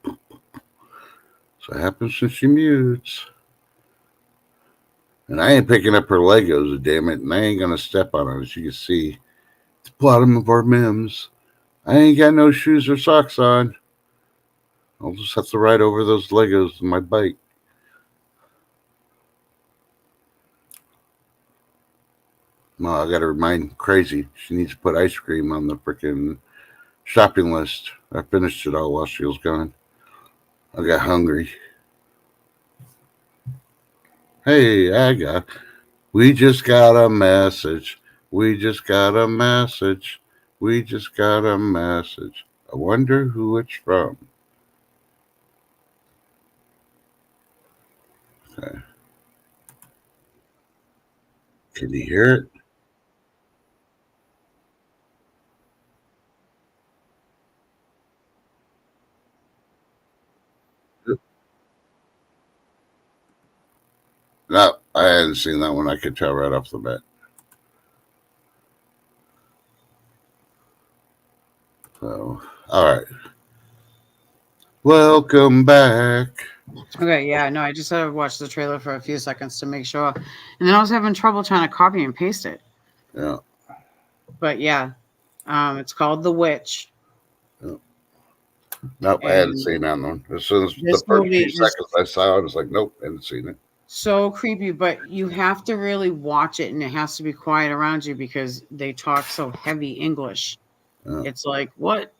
So it happens when she mutes. And I ain't picking up her Legos, damn it. And I ain't going to step on it, as you can see. It's the bottom of our Mims. I ain't got no shoes or socks on. I'll just have to ride over those Legos on my bike. Well, I got to remind Crazy. She needs to put ice cream on the freaking shopping list. I finished it all while she was gone. I got hungry. Hey, we just got a message. We just got a message. We just got a message. I wonder who it's from. Okay. Can you hear it? No, I hadn't seen that one. I could tell right off the bat. So, all right. Welcome back. okay? Yeah, no, I just had to watch the trailer for a few seconds to make sure, and then I was having trouble trying to copy and paste it. Yeah. But yeah, it's called The Witch. Yeah. Nope, I hadn't seen that one. As soon as the This first movie few seconds I saw it, I was like, nope, I hadn't seen it. So creepy, but you have to really watch it and it has to be quiet around you because they talk so heavy English. Yeah. It's like, what?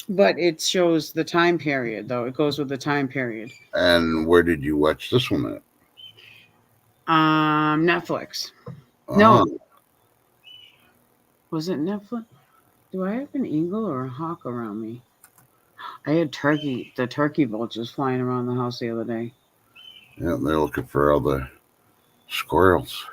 But it shows the time period, though. It goes with the time period. And where did you watch this one at? Netflix. No. Was it Netflix? Do I have an eagle or a hawk around me? I had the turkey vultures flying around the house the other day. Yeah, they're looking for all the squirrels.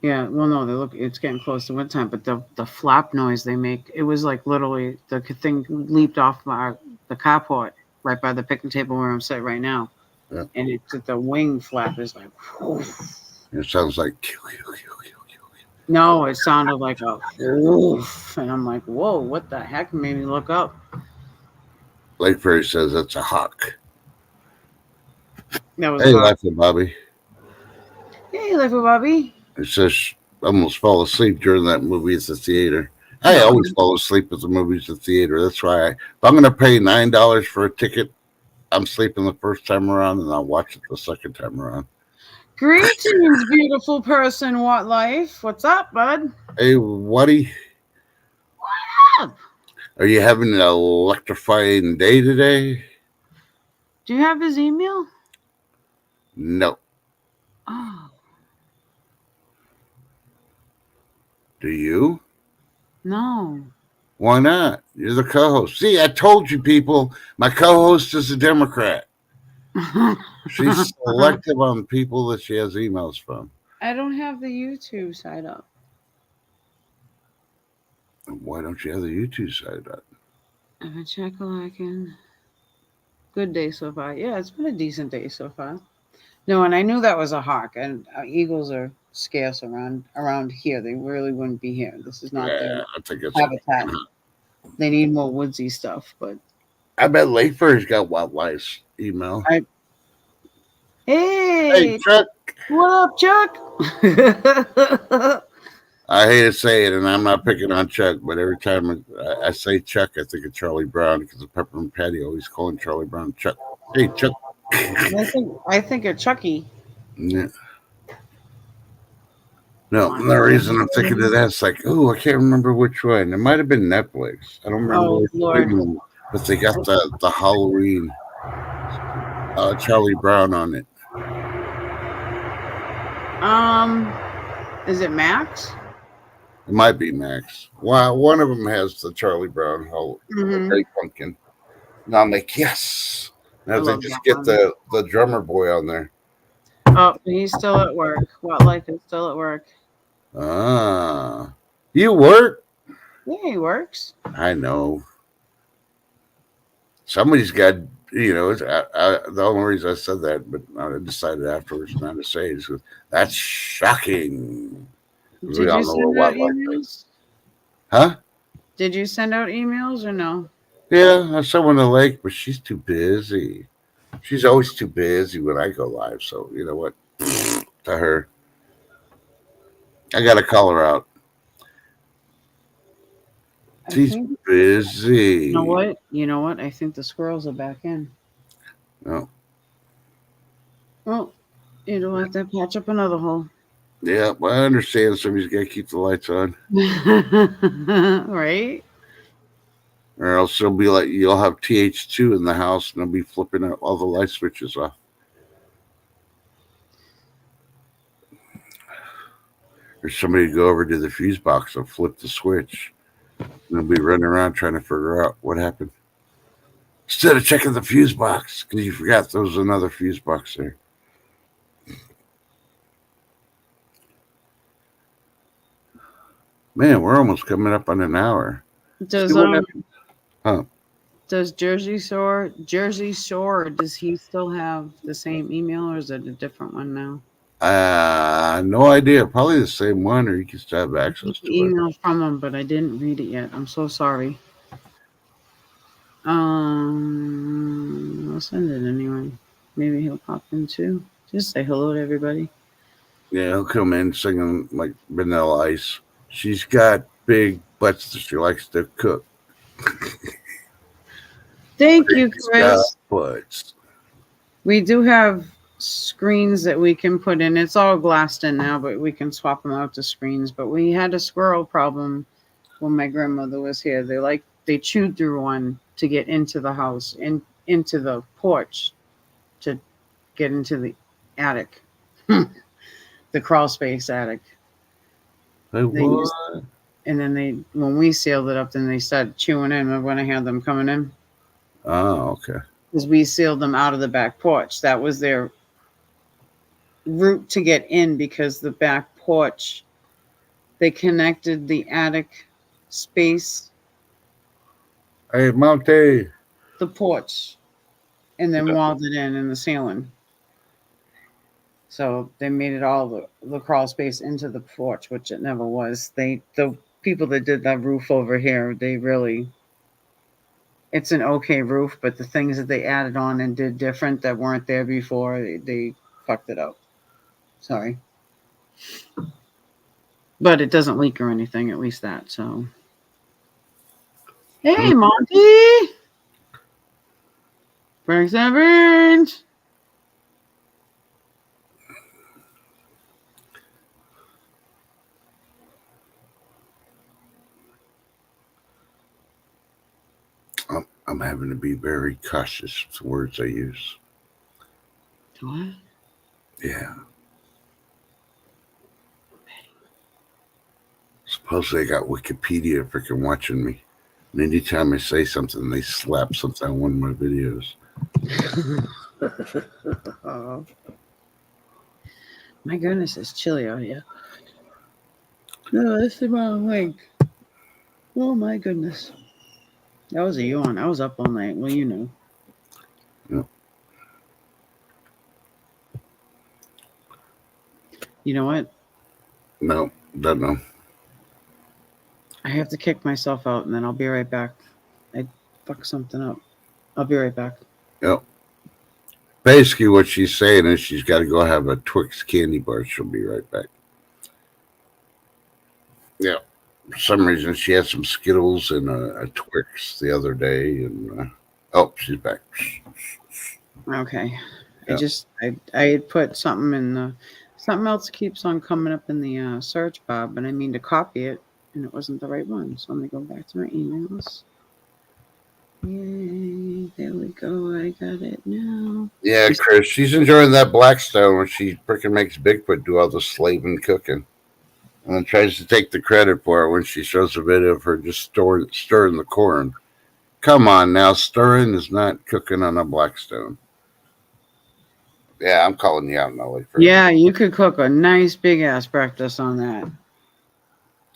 Yeah, well, no, it's getting close to wintertime, but the flap noise they make, it was like literally the thing leaped off the carport right by the picnic table where I'm sitting right now. Yeah. And the wing flap is like, it sounds like, no, it sounded like a woof. And I'm like, whoa, what the heck? Made me look up. Lake Prairie says it's a hawk. That was hey, Life with Bobby. Hey, Life with Bobby. It says I almost fall asleep during that movie at the theater. I always fall asleep at the movies at the theater. That's why if I'm going to pay $9 for a ticket, I'm sleeping the first time around and I'll watch it the second time around. Greetings, beautiful person. What life? What's up, bud? Hey, Waddy. What up? Are you having an electrifying day today? Do you have his email? No. Oh. Do you? No. Why not? You're the co-host. See, I told you people, my co-host is a Democrat. She's selective on people that she has emails from. I don't have the YouTube side up. Why don't you have the YouTube side up? If I check lacking. Good day so far. Yeah, it's been a decent day so far. No, and I knew that was a hawk, and eagles are scarce around here. They really wouldn't be here. This is not their habitat. They need more woodsy stuff, but I bet Lakefort's got wildlife email. Hey, Chuck. What up, Chuck? I hate to say it, and I'm not picking on Chuck, but every time I say Chuck, I think of Charlie Brown because the Peppermint Patty always calling Charlie Brown Chuck. Hey, Chuck. I think of Chucky. Yeah. No, the reason I'm thinking of that's like, oh, I can't remember which one. It might have been Netflix. I don't remember Oh which Lord. one, but they got the Halloween Charlie Brown on it. Is it Max? It might be Max. Wow, one of them has the Charlie Brown Great Pumpkin. And I'm like, yes. Now I they love just that get one. the drummer boy on there. Oh, he's still at work. What life is still at work? Ah, you work? Yeah, he works. I know. Somebody's got, the only reason I said that, but I decided afterwards not to say it is 'cause that's shocking. We Did all you know send what out like that. emails? Huh? Did you send out emails or no? Yeah, I saw one in the lake, but she's too busy. She's always too busy when I go live. So, you know what? To her. I got to call her out. I She's think. busy. You know what? You know what? I think the squirrels are back in. Oh, Well, you don't have to patch up another hole. yeah, well, I understand somebody's got to keep the lights on. Right? Or else it'll be like you'll have TH2 in the house and they'll be flipping all the light switches off. Or somebody go over to the fuse box and flip the switch. And they'll be running around trying to figure out what happened. Instead of checking the fuse box, because you forgot there was another fuse box there. Man, we're almost coming up on an hour. Does See what happened? Huh? does Jersey Shore, does he still have the same email or is it a different one now? No idea. Probably the same one, or you can still have I access get the to it. email from him, but I didn't read it yet. I'm so sorry. I'll send it anyway. Maybe he'll pop in too. Just say hello to everybody. Yeah, he'll come in singing like Vanilla Ice. She's got big butts that she likes to cook. Thank you, She's got Chris. butts. We do have screens that we can put in. It's all glassed in now, but we can swap them out to screens. But we had a squirrel problem when my grandmother was here. They chewed through one to get into the house and into the porch to get into the attic, the crawl space attic. Hey, They what? used, and then when we sealed it up, then they started chewing in. Remember when I had them coming in? Oh, okay. Because we sealed them out of the back porch. That was their route to get in because the back porch, they connected the attic space, Hey, Monty. the porch, and then walled it in the ceiling. So they made it all the crawl space into the porch, which it never was. The people that did that roof over here, they really, it's an okay roof, but the things that they added on and did different that weren't there before, they fucked it up. Sorry. But it doesn't leak or anything, at least that. So, hey, Monty, Frank Severance. I'm having to be very cautious with the words I use. What? Yeah. Supposedly I got Wikipedia freaking watching me. And anytime I say something, they slap something on one of my videos. My goodness, it's chilly out here. No, that's the wrong link. Oh my goodness. That was a yawn. I was up all night. Well, you know. Yep. You know what? No, don't know. I have to kick myself out and then I'll be right back. I fucked something up. I'll be right back. Yep. Basically, what she's saying is she's got to go have a Twix candy bar. She'll be right back. Yeah. For some reason, she had some Skittles and a Twix the other day. And she's back. Okay. Yeah. I had put something in the Something else keeps on coming up in the search bar, but I mean to copy it, and it wasn't the right one. So let me go back to my emails. Yay, there we go. I got it now. Yeah, Chris, she's enjoying that Blackstone when she freaking makes Bigfoot do all the slaving cooking. And then tries to take the credit for it when she shows a video of her just stirring the corn. Come on now, stirring is not cooking on a Blackstone. Yeah, I'm calling you out, Nelly. Yeah, you could cook a nice big ass breakfast on that.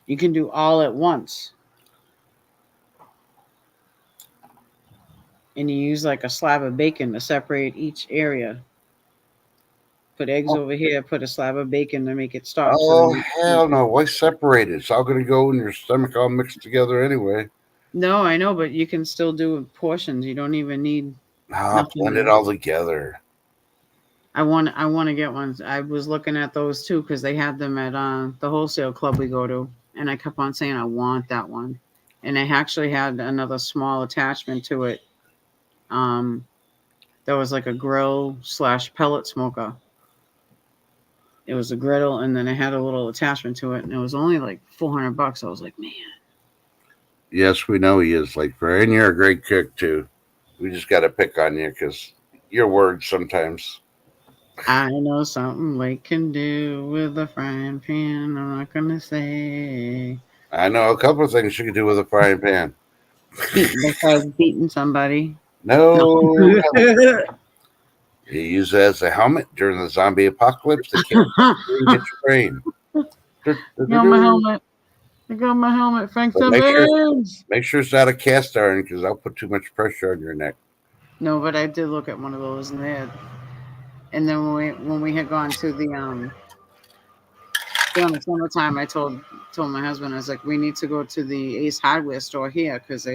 You can do all at once. And you use like a slab of bacon to separate each area. Put eggs over here, put a slab of bacon to make it stop. Oh, hell no. Why separate it? It's all going to go in your stomach all mixed together anyway. No, I know, but you can still do portions. You don't even need. Blend it all together. I want to get one. I was looking at those too because they had them at the wholesale club we go to, and I kept on saying I want that one, and I actually had another small attachment to it. There was like a grill / pellet smoker. It was a griddle, and then it had a little attachment to it, and it was only like $400. I was like, man. Yes, we know he is. Like, and you're a great cook too. We just got to pick on you because your words sometimes. I know something Lake can do with a frying pan. I'm not gonna say. I know a couple of things you can do with a frying pan. Besides beating somebody. No. You use it as a helmet during the zombie apocalypse. They can't get your brain. I got my helmet. I got my helmet. Frank make sure it's not a cast iron because I'll put too much pressure on your neck. No, but I did look at one of those and they had. And then when we had gone to the during the summertime, I told my husband, I was like, we need to go to the Ace Hardware store here because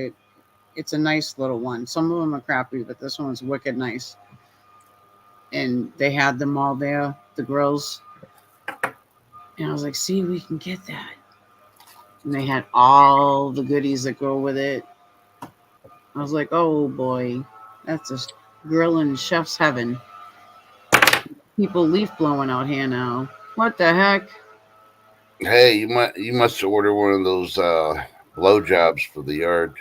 it's a nice little one. Some of them are crappy, but this one's wicked nice. And they had them all there, the grills. And I was like, see, we can get that. And they had all the goodies that go with it. I was like, oh boy, that's a grilling chef's heaven. People leaf blowing out here now. What the heck? Hey, you must order one of those blow jobs for the yard.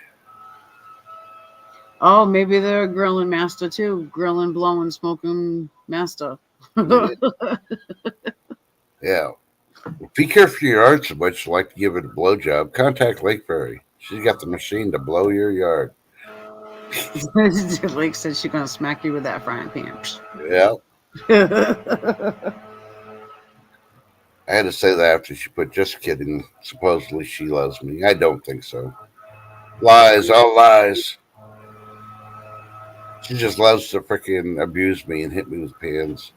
Oh, maybe they're a grilling master too. Grilling, blowing, smoking master. Yeah. If you care for your yard so much, like to give it a blow job, contact Lake Fairy. She's got the machine to blow your yard. Lake said she's gonna smack you with that frying pan. Yeah. I had to say that after she put, just kidding. Supposedly she loves me. I don't think so. Lies, all lies. She just loves to freaking abuse me and hit me with pans.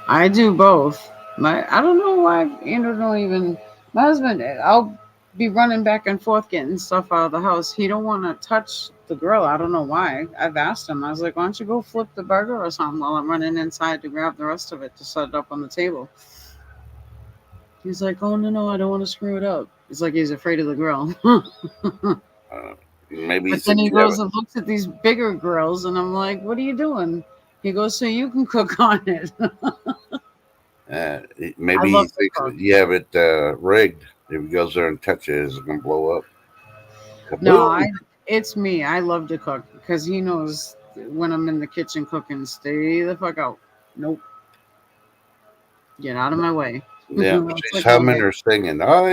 I do both. I don't know why Andrew don't even. My husband, I'll be running back and forth getting stuff out of the house. He don't want to touch the grill. I don't know why. I've asked him. I was like, why don't you go flip the burger or something while I'm running inside to grab the rest of it to set it up on the table. He's like, oh, no, I don't want to screw it up. It's like he's afraid of the grill. Maybe. But then he goes and looks at these bigger grills, and I'm like, what are you doing? He goes, so you can cook on it. Maybe he thinks you have it rigged. If he goes there and touches it, it's going to blow up. Kaboom. No, it's me. I love to cook because he knows when I'm in the kitchen cooking, stay the fuck out. Nope. Get out of my way. Yeah, she's humming or singing. I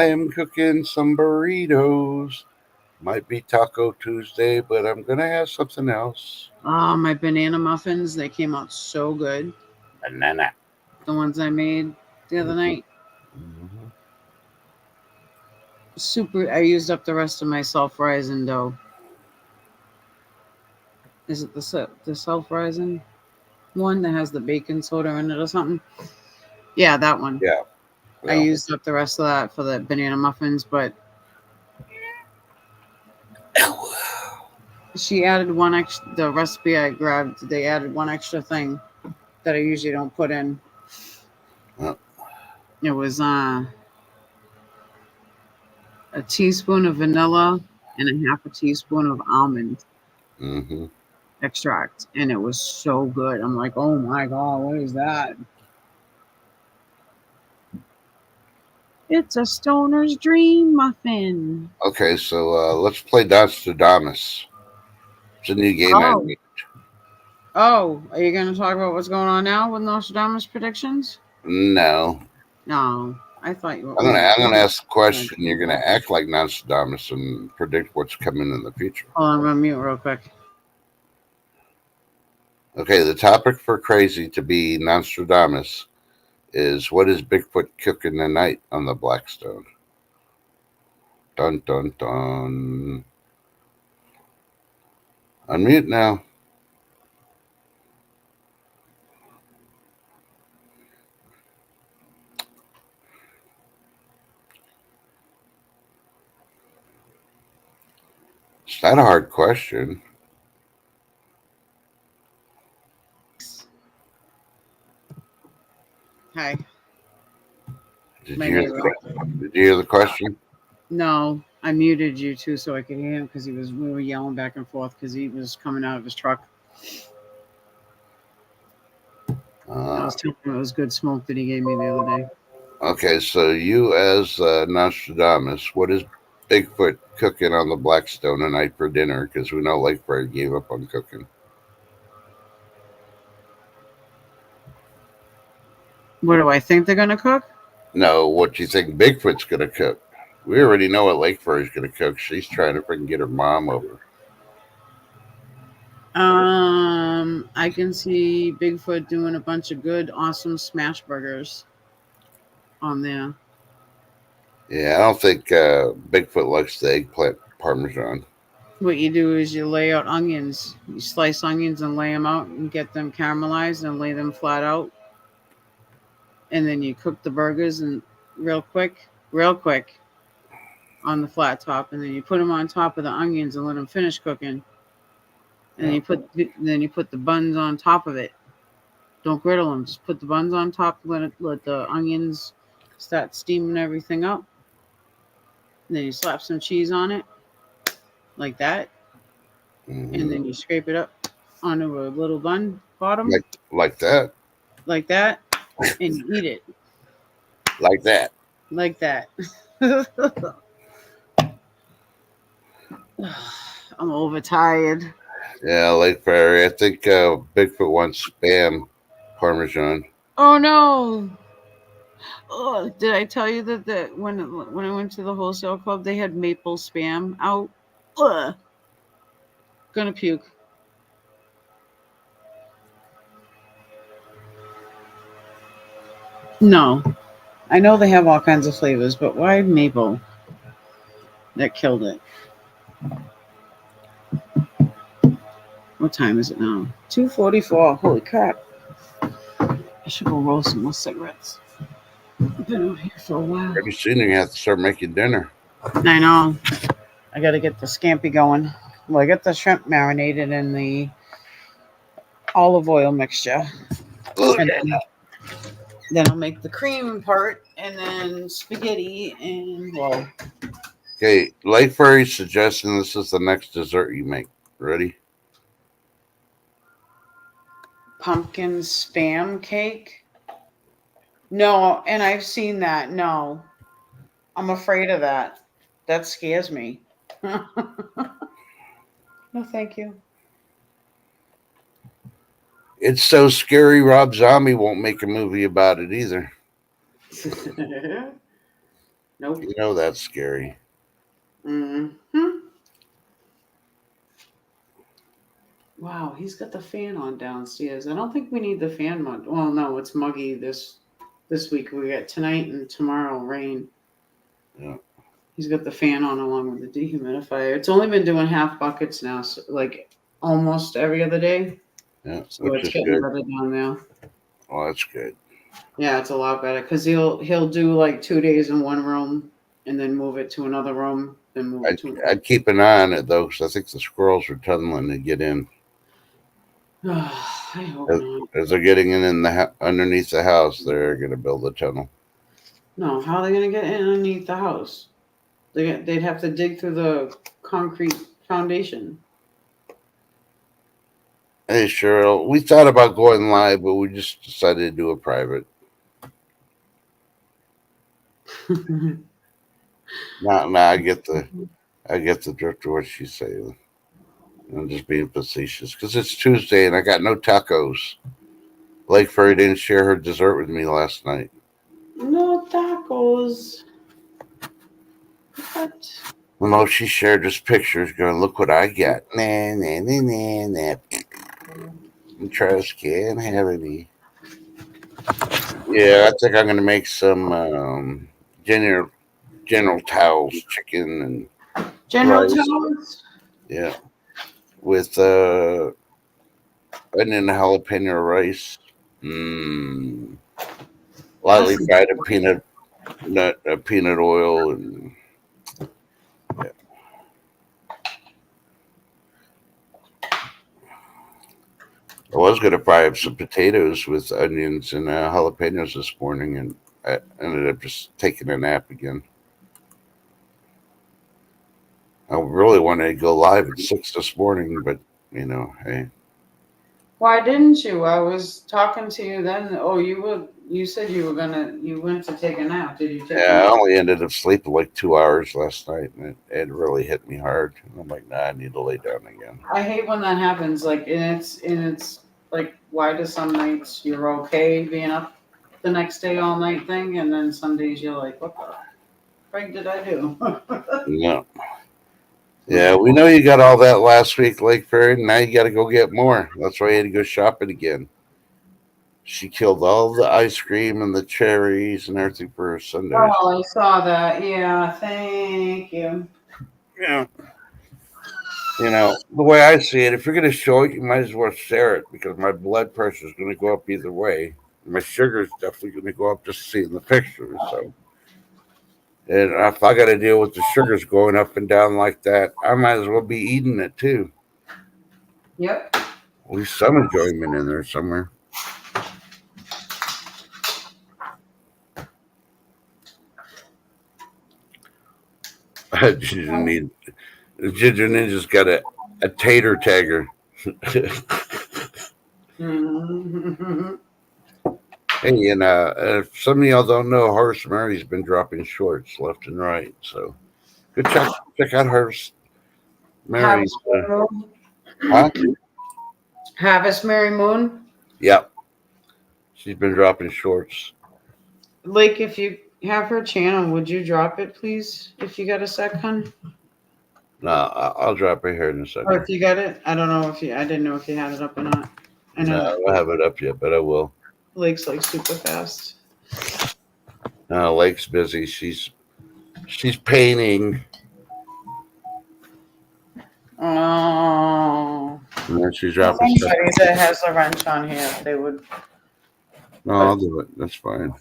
am cooking some burritos. Might be Taco Tuesday, but I'm going to have something else. Oh, my banana muffins. They came out so good. Banana. The ones I made the other night. Mm-hmm. Super. I used up the rest of my self-rising dough. Is it the self-rising one that has the baking soda in it or something? Yeah, that one. Yeah. I used up the rest of that for the banana muffins, but she added one extra. The recipe I grabbed, they added one extra thing that I usually don't put in. It was a teaspoon of vanilla and a half a teaspoon of almond. Mm-hmm. extract, and it was so good. I'm like, oh my god, what is that? It's a stoner's dream muffin. Okay, so let's play Nostradamus. It's a new game I Oh, made. oh, are you going to talk about what's going on now with Nostradamus predictions? No. No, I thought you were. I'm gonna ask the Like, question. You're gonna act like Nostradamus and predict what's coming in the future. hold on, I'm gonna mute real quick. Okay, the topic for crazy to be Nostradamus is what is Bigfoot cooking tonight on the Blackstone? Dun dun dun. Unmute now. It's not a hard question. Hi, Did my you hear neighbor. did you hear the question? No, I muted you too so I could hear him because we were yelling back and forth because he was coming out of his truck. I was telling him it was good smoke that he gave me the other day. Okay, so you as Nostradamus, what is Bigfoot cooking on the Blackstone tonight for dinner? Because we know Lake Prairie gave up on cooking. What do I think they're gonna cook? No, what you think Bigfoot's gonna cook? We already know what Lake Prairie's gonna cook. She's trying to freaking get her mom over. I can see Bigfoot doing a bunch of good, awesome smash burgers on there. Yeah, I don't think Bigfoot likes the eggplant parmesan. What you do is you lay out onions. You slice onions and lay them out and get them caramelized and lay them flat out. And then you cook the burgers and real quick on the flat top. And then you put them on top of the onions and let them finish cooking. And Yeah. then you put the buns on top of it. Don't griddle them. Just put the buns on top. Let the onions start steaming everything up. And then you slap some cheese on it, like that, Mhm. and then you scrape it up onto a little bun bottom, Like that, like that, and you eat it like that. like that. I'm overtired. Yeah, Lake Prairie. I think Bigfoot wants spam parmesan. Oh no! Oh, did I tell you that when I went to the wholesale club, they had maple spam out? Ugh. Gonna puke. No, I know they have all kinds of flavors, but why maple? That killed it. What time is it now? 2:44. Holy crap! I should go roll some more cigarettes. I've been out here for a while. Pretty soon you have to start making dinner. I know. I got to get the scampi going. Well, I got the shrimp marinated in the olive oil mixture. And then I'll make the cream part and then spaghetti and, well, Okay, Lake Prairie's suggesting this is the next dessert you make. Ready? pumpkin spam cake. No, and I've seen that. No, I'm afraid of that. That scares me. No, thank you. It's so scary. Rob Zombie won't make a movie about it either. Nope. You know that's scary. Mm-hmm. Wow, he's got the fan on downstairs. I don't think we need the fan mug. Well, no, it's muggy this week. We got tonight and tomorrow rain. Yeah. He's got the fan on along with the dehumidifier. It's only been doing half buckets now, so like almost every other day. Yeah, So which it's is getting good. better down there. Oh, that's good. Yeah, it's a lot better because he'll do like 2 days in one room and then move it to another room, then move it to. I'd keep an eye on it though, because I think the squirrels are tunneling to get in. I hope not. As they're getting in the underneath the house, they're going to build a tunnel. No, how are they going to get in underneath the house? They'd have to dig through the concrete foundation. Hey, Cheryl. We thought about going live, but we just decided to do a private. Nah, I get the drift of what she's saying. I'm just being facetious because it's Tuesday and I got no tacos. Lake Fairy didn't share her dessert with me last night. No tacos. What? Well, no, she shared just pictures going, look what I got. Nah, nah, nah, nah, nah. And Travis can't have any. Yeah, I think I'm going to make some General Towels chicken and General rice. Tso's? Yeah, with onion and jalapeno rice. Mmm. Lightly Awesome. fried in peanut oil, and yeah. I was going to fry up some potatoes with onions and jalapenos this morning, and I ended up just taking a nap again. I really wanted to go live at 6 this morning, but hey. Why didn't you? I was talking to you then. Oh, you said you went to take a nap. Did you take a Yeah, I nap? only ended up sleeping like 2 hours last night, and it really hit me hard. And I'm like, nah, I need to lay down again. I hate when that happens. Like, and it's like, why do some nights you're okay being up the next day all night thing, and then some days you're like, what the frick did I do? No. Yeah, we know you got all that last week, Lake Fairy. Now you got to go get more. That's why you had to go shopping again. She killed all the ice cream and the cherries and everything for her Sundays. Oh, I saw that. Yeah, thank you. Yeah. The way I see it, if you're going to show it, you might as well share it because my blood pressure is going to go up either way. My sugar is definitely going to go up just seeing the pictures. So, and if I got to deal with the sugars going up and down like that, I might as well be eating it too. Yep. At least some enjoyment in there somewhere. Ginger need Ginger Ninja's got a tater tagger. Mm-hmm. Hey, and if some of y'all don't know, Horace Mary's been dropping shorts left and right. So go check out Horace Mary's. Harvest Moon. Huh? Harvest Mary Moon. Yep, she's been dropping shorts. Like, if you have her channel, would you drop it, please? If you got a sec, hun? No, I'll drop it here in a Or second. if you got it, I don't know if you. I didn't know if you had it up or not. I No, know I don't have it up yet, but I will. Lake's like super fast. Lake's busy. She's painting, Oh. and then she's dropping stuff. Anybody that has a wrench on here, they would. No, I'll do it. That's fine.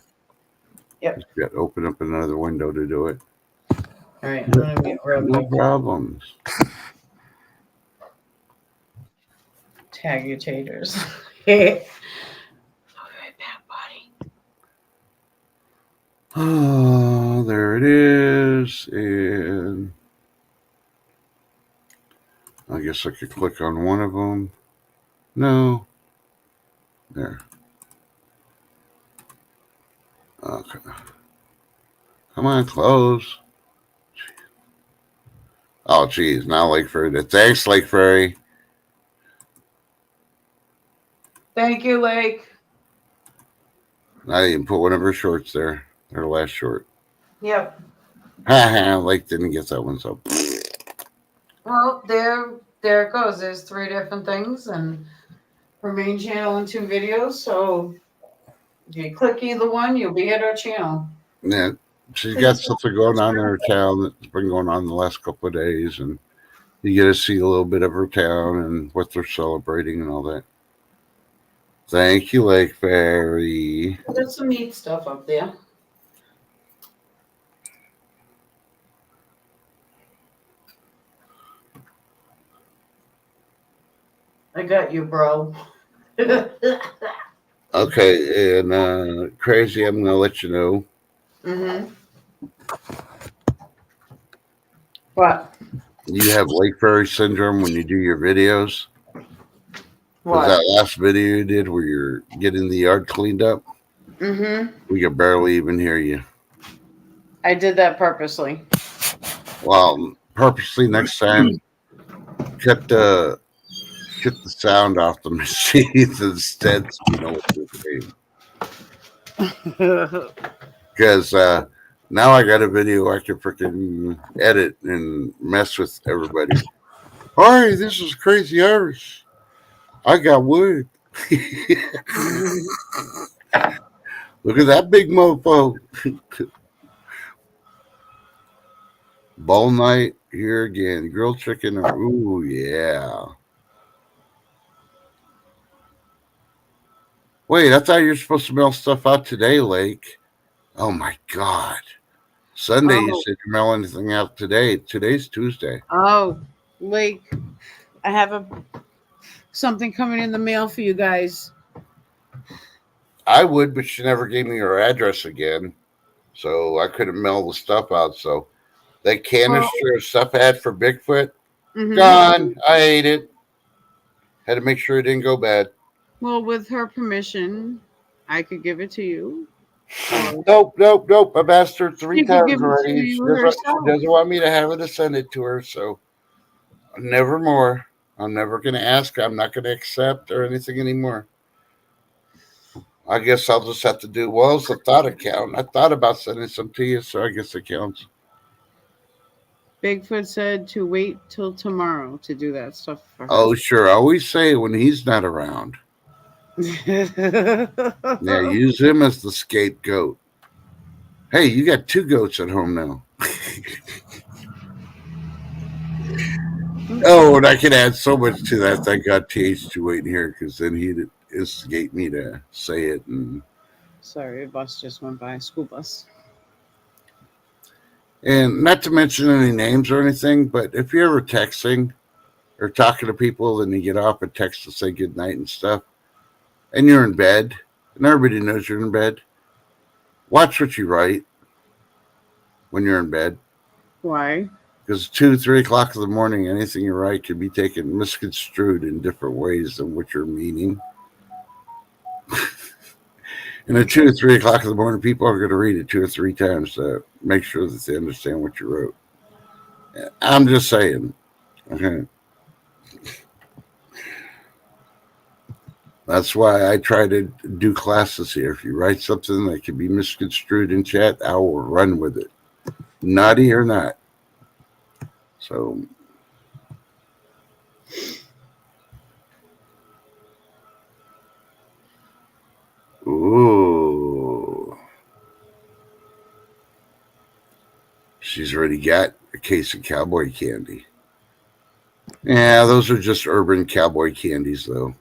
Yep. Just got to open up another window to do it. All right, I'm gonna get real No quick. problems. Tag your taters. All right, back, buddy. Oh, there it is. And I guess I could click on one of them. No. There. Okay. Come on, close. Oh, geez. Now Lake Fairy. Thanks, Lake Fairy. Thank you, Lake. I didn't put one of her shorts there. Her last short. Yep. Lake didn't get that one, so. Well, there it goes. There's 3 different things, and her main channel and 2 videos. So if you click either one, you'll be at our channel. Yeah. She's got something going on in her town that's been going on the last couple of days, and you get to see a little bit of her town and what they're celebrating and all that. Thank you, Lake Fairy. There's some neat stuff up there. I got you, bro. Okay, and Crazy, I'm gonna let you know. Mm-hmm. What? You have Lake Fairy syndrome when you do your videos. Was that last video you did where you're getting the yard cleaned up? Mm-hmm. We could barely even hear you. I did that purposely. Well, purposely next time, cut the sound off the machines instead, so we know what you're saying. Because now I got a video I can freaking edit and mess with everybody. Hey, this is Crazy Irish. I got wood. Look at that big mofo. Ball night here again. Grilled chicken. Ooh, yeah. Wait, I thought you were supposed to mail stuff out today, Lake. Oh, my God. Sunday, you said you mail anything out today. Today's Tuesday. Oh, Lake, I have something coming in the mail for you guys. I would, but she never gave me her address again. So I couldn't mail the stuff out. So that canister of stuff I had for Bigfoot, gone. I ate it. Had to make sure it didn't go bad. Well, with her permission, I could give it to you. Nope. I've asked her 3 times already. She doesn't want me to have it to send it to her. So never more. I'm never going to ask. I'm not going to accept or anything anymore. I guess I'll just have to do, well, it's a thought account. I thought about sending some to you, so I guess it counts. Bigfoot said to wait till tomorrow to do that stuff for her. Oh, sure. I always say when he's not around. Yeah, use him as the scapegoat. Hey, you got 2 goats at home now. Oh, and I can add so much to that. Thank God TH2 waiting here, because then he'd instigate me to say it. And sorry, a bus just went by, a school bus. And not to mention any names or anything, but if you're ever texting or talking to people and you get off a text to say goodnight and stuff, and you're in bed, and everybody knows you're in bed, watch what you write when you're in bed. Why? Because 2, 3 o'clock in the morning, anything you write can be taken misconstrued in different ways than what you're meaning. And at 2 or 3 o'clock in the morning, people are going to read it 2 or 3 times to make sure that they understand what you wrote. I'm just saying. Okay. That's why I try to do classes here. If you write something that can be misconstrued in chat, I will run with it. Naughty or not. So, ooh. She's already got a case of cowboy candy. Yeah, those are just urban cowboy candies, though.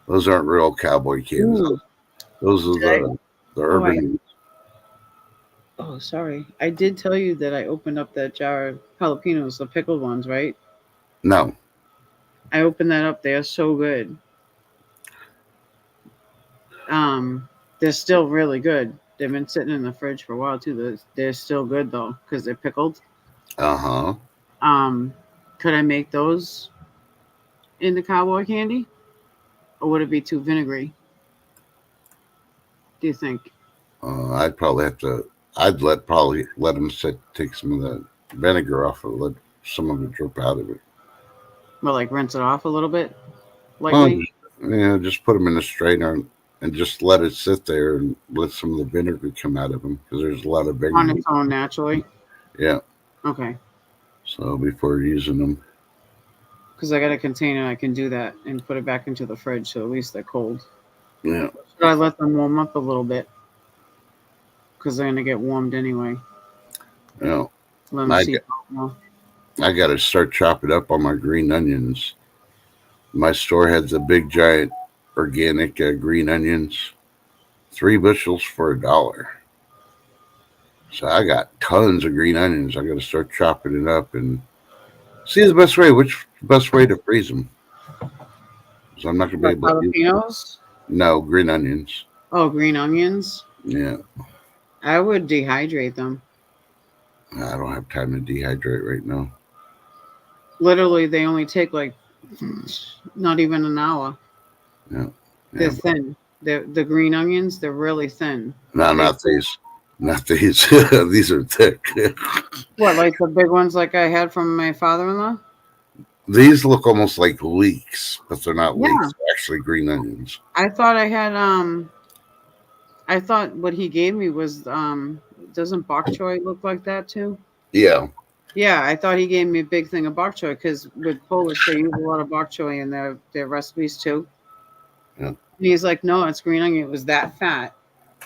Those aren't real cowboy candies. Ooh. Those are the urban. Oh, sorry. I did tell you that I opened up that jar of jalapenos, the pickled ones, right? No. I opened that up. They are so good. They're still really good. They've been sitting in the fridge for a while too. They're still good though because they're pickled. Uh-huh. Could I make those into cowboy candy, or would it be too vinegary? Do you think? I'd probably have to. I'd probably let them take some of the vinegar off and let some of it drip out of it. Well, like rinse it off a little bit, lightly. Yeah, just put them in a strainer and just let it sit there and let some of the vinegar come out of them because there's a lot of vinegar on its own naturally. Yeah. Okay. So before using them, because I got a container, I can do that and put it back into the fridge, so at least they're cold. Yeah. Should I let them warm up a little bit? Because they're gonna get warmed anyway. Yeah. I got to start chopping up on my green onions. My store has a big giant organic green onions, 3 bushels for $1. So I got tons of green onions. I got to start chopping it up and see the best way. Which best way to freeze them? So I'm not gonna be able to. Jalapenos? No, green onions. Oh, green onions. Yeah. I would dehydrate them. I don't have time to dehydrate right now. Literally, they only take like Not even an hour. Yeah. They're Yeah. thin. The green onions, they're really thin. No, They not these. Not these. These are thick. what, like the big ones like I had from my father-in-law? These look almost like leeks, but they're not leeks. Yeah. They're actually green onions. I thought I had I thought what he gave me was doesn't bok choy look like that too? Yeah. Yeah, I thought he gave me a big thing of bok choy because with Polish they use a lot of bok choy in their recipes too. Yeah. And he's like, no, it's green onion. It was that fat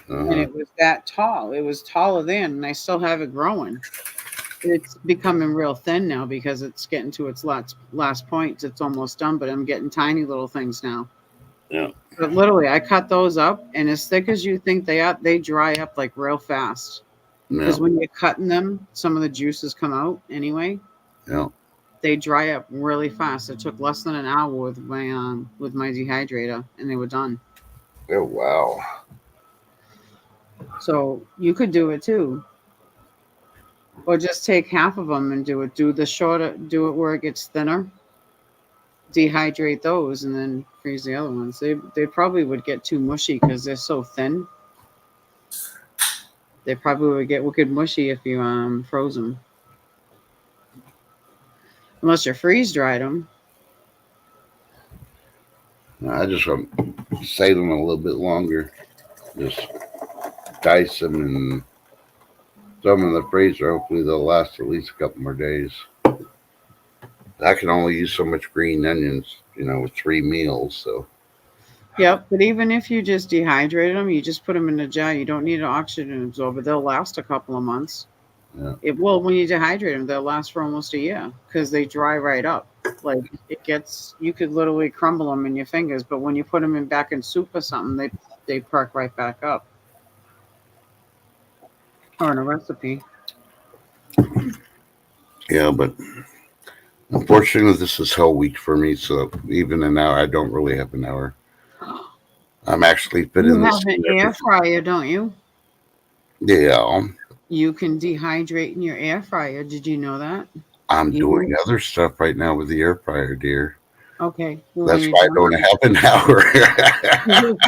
and Uh-huh. it was that tall. It was taller then, and I still have it growing. It's becoming real thin now because it's getting to its last point. It's almost done, but I'm getting tiny little things now. Yeah. But literally, I cut those up, and as thick as you think they are, they dry up like real fast. Yeah. Because when you're cutting them, some of the juices come out anyway. Yeah. They dry up really fast. It took less than an hour with my dehydrator, and they were done. Oh, wow. So you could do it too, or just take half of them and do it. Do the shorter, do it where it gets thinner. Dehydrate those, and then freeze the other ones. They probably would get too mushy because they're so thin. They probably would get wicked mushy if you froze them, unless you freeze dried them. No, I just want to save them a little bit longer. Just dice them and throw them in the freezer. Hopefully, they'll last at least a couple more days. I can only use so much green onions, with 3 meals. So, Yep, but even if you just dehydrated them, you just put them in a jar. You don't need an oxygen absorber. They'll last a couple of months. yeah. When you dehydrate them, they'll last for almost a year because they dry right up. Like you could literally crumble them in your fingers, but when you put them in back in soup or something, they perk right back up. Or in a recipe. Yeah, but unfortunately, this is hell week for me. So even an hour, I don't really have an hour. I'm actually You fitting have this an in air every. fryer, don't you? Yeah, You can dehydrate in your air fryer. Did you know that? I'm Even doing other stuff right now with the air fryer, dear. okay. Well, when That's you're why I don't done. have an hour.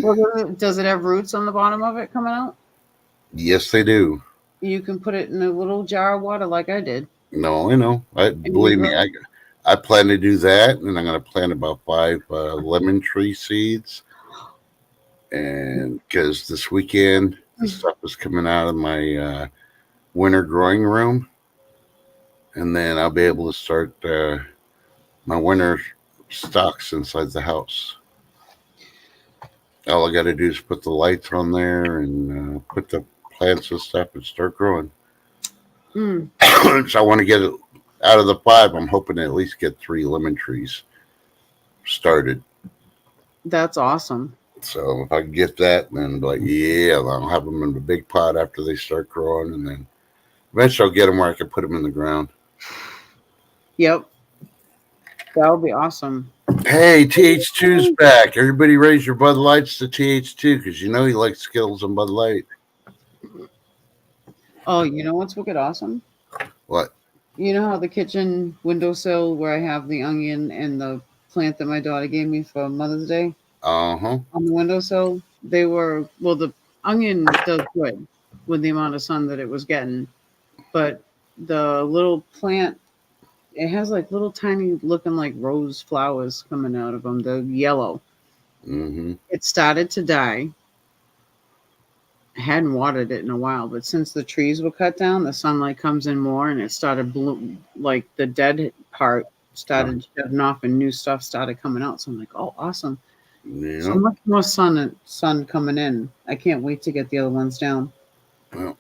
Well, does it have roots on the bottom of it coming out? Yes, they do. You can put it in a little jar of water like I did. No, I know. And you Believe me, go, I plan to do that, and I'm going to plant about 5 lemon tree seeds. And because this weekend the stuff is coming out of my winter growing room, and then I'll be able to start my winter stocks inside the house. All I got to do is put the lights on there and put the plants and stuff and start growing. mm, So I want to get it out of the 5. I'm hoping to at least get 3 lemon trees started. that's awesome. So if I can get that, then like yeah, I'll have them in the big pot after they start growing, and then eventually I'll get them where I can put them in the ground. Yep, that would be awesome. Hey, TH2's back. Everybody raise your Bud Lights to TH2 because you know he likes Skittles and Bud Light. Oh, you know what's wicked awesome? What? You know how the kitchen windowsill where I have the onion and the plant that my daughter gave me for Mother's Day Uh-huh. on the windowsill? The onion does good with the amount of sun that it was getting, but the little plant, it has like little tiny looking like rose flowers coming out of them, the yellow. Mm-hmm. It started to die. I hadn't watered it in a while, but since the trees were cut down, the sunlight comes in more, and it started like the dead part started shedding off, and new stuff started coming out. So I'm like, oh, awesome! So Yeah. much more sun coming in. I can't wait to get the other ones down Well,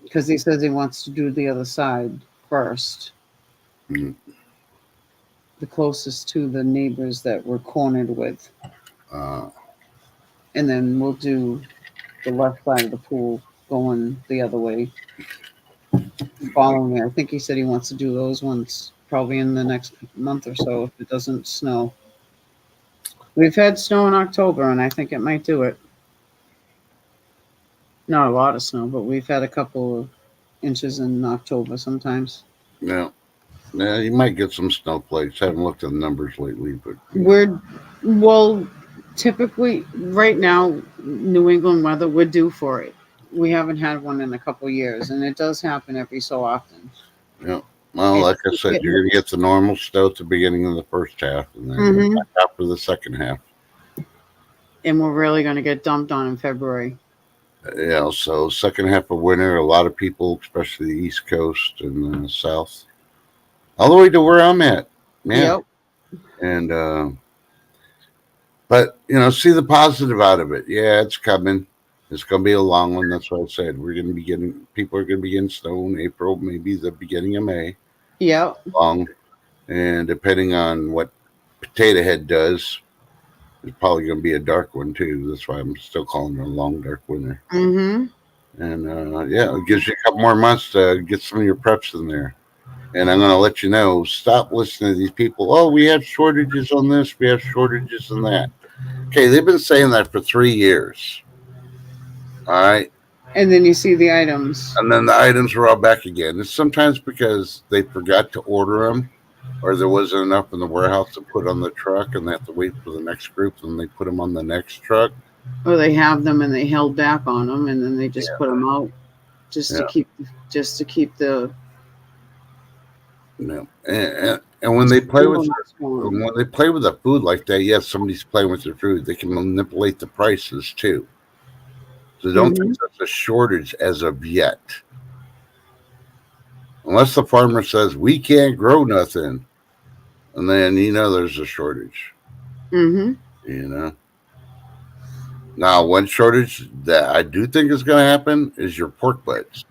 because he says he wants to do the other side first, mm, the closest to the neighbors that we're cornered with, uh, and then we'll do the left side of the pool going the other way. Following me. I think he said he wants to do those ones probably in the next month or so if it doesn't snow. We've had snow in October, and I think it might do it. Not a lot of snow, but we've had a couple of inches in October sometimes. yeah. Yeah, you might get some snowflakes. I haven't looked at the numbers lately, but Well, typically right now, New England weather, we're due for it. We haven't had one in a couple years, and it does happen every so often. yeah. Well, It's like I said, you're going to get the normal snow at the beginning of the first half, and then Mhm. after the second half. And we're really going to get dumped on in February. Yeah, so second half of winter, a lot of people, especially the East Coast and the South, all the way to where I'm at. Yeah, Yep. and but see the positive out of it. Yeah, it's coming. It's going to be a long one. That's what I said. We're going to be getting people are going to be getting snow in April, maybe the beginning of May. Yep. Long, and depending on what Potato Head does, it's probably going to be a dark one too. That's why I'm still calling it a long dark winter. Mm-hmm. And yeah, it gives you a couple more months to get some of your preps in there. And I'm going to let you know, stop listening to these people. Oh, we have shortages on this. We have shortages on that. Okay, they've been saying that for 3 years. All right. And then you see the items. And then the items are all back again. It's sometimes because they forgot to order them or there wasn't enough in the warehouse to put on the truck and they have to wait for the next group and they put them on the next truck. Or they have them and they held back on them, and then they just put them out just to keep the. And when they play with the food like that, yes, somebody's playing with their food. They can manipulate the prices too. So don't think there's a shortage as of yet. Unless the farmer says we can't grow nothing, and then there's a shortage. Mm-hmm. Now, one shortage that I do think is going to happen is your pork butts.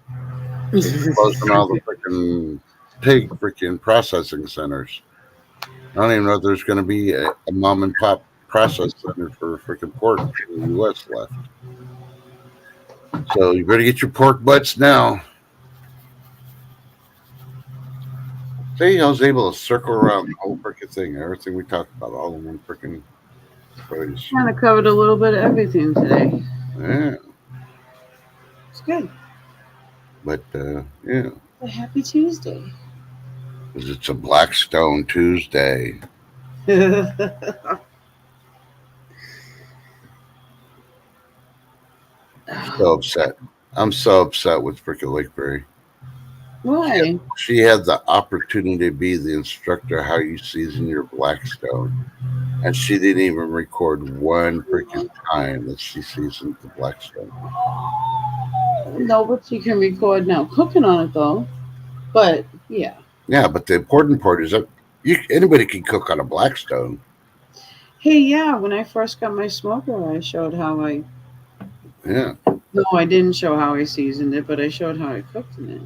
Closing all the freaking pig processing centers. I don't even know if there's going to be a mom and pop process center for freaking pork in the U.S. left. So you better get your pork butts now. See, I was able to circle around the whole freaking thing, everything we talked about, all in one freaking phrase. Kind of covered a little bit of everything today. Yeah. It's good. But, yeah. A happy Tuesday. Because it's a Blackstone Tuesday. So upset. I'm so upset with freaking Lakeberry. Why? She had the opportunity to be the instructor how you season your Blackstone. And she didn't even record one freaking time that she seasoned the Blackstone. No, but you can record now cooking on it though. But yeah. Yeah, but the important part is that anybody can cook on a Blackstone. Hey, yeah, when I first got my smoker, I showed how I. Yeah. No, I didn't show how I seasoned it, but I showed how I cooked in it.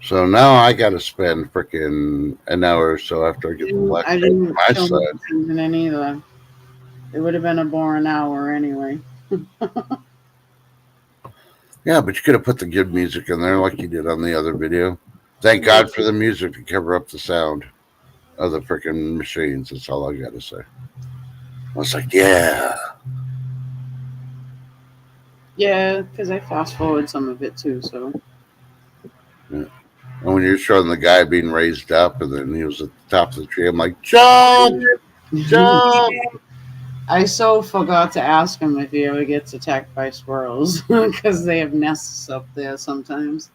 So now I got to spend freaking an hour or so after I get the Blackstone. I didn't show my seasoning either. It would have been a boring hour anyway. Yeah, but you could have put the good music in there like you did on the other video. Thank God for the music to cover up the sound of the freaking machines. That's all I got to say. I was like, yeah. Yeah, because I fast forward some of it too, so. Yeah. And when you're showing the guy being raised up and then he was at the top of the tree, I'm like, jump! Jump! I so forgot to ask him if he ever gets attacked by squirrels because they have nests up there sometimes.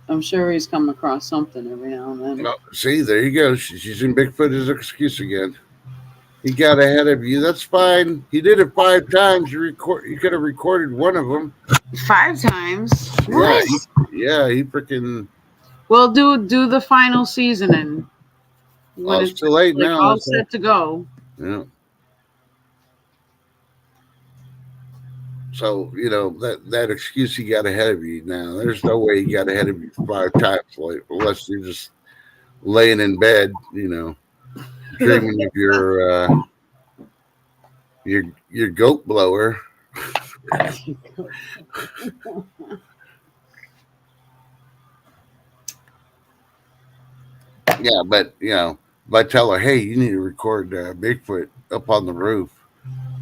I'm sure he's come across something every now and then. Oh, see, there you go. She's using Bigfoot as an excuse again. He got ahead of you. That's fine. He did it 5 times. You could have recorded one of them. 5 times? Yeah, he freaking. Well, do the final seasoning. Well, it's too late now. All set to go. Yeah. So, that excuse he got ahead of you now. There's no way he got ahead of you 5 times, unless you're just laying in bed, dreaming of your goat blower. Yeah, but if I tell her, hey, you need to record Bigfoot up on the roof,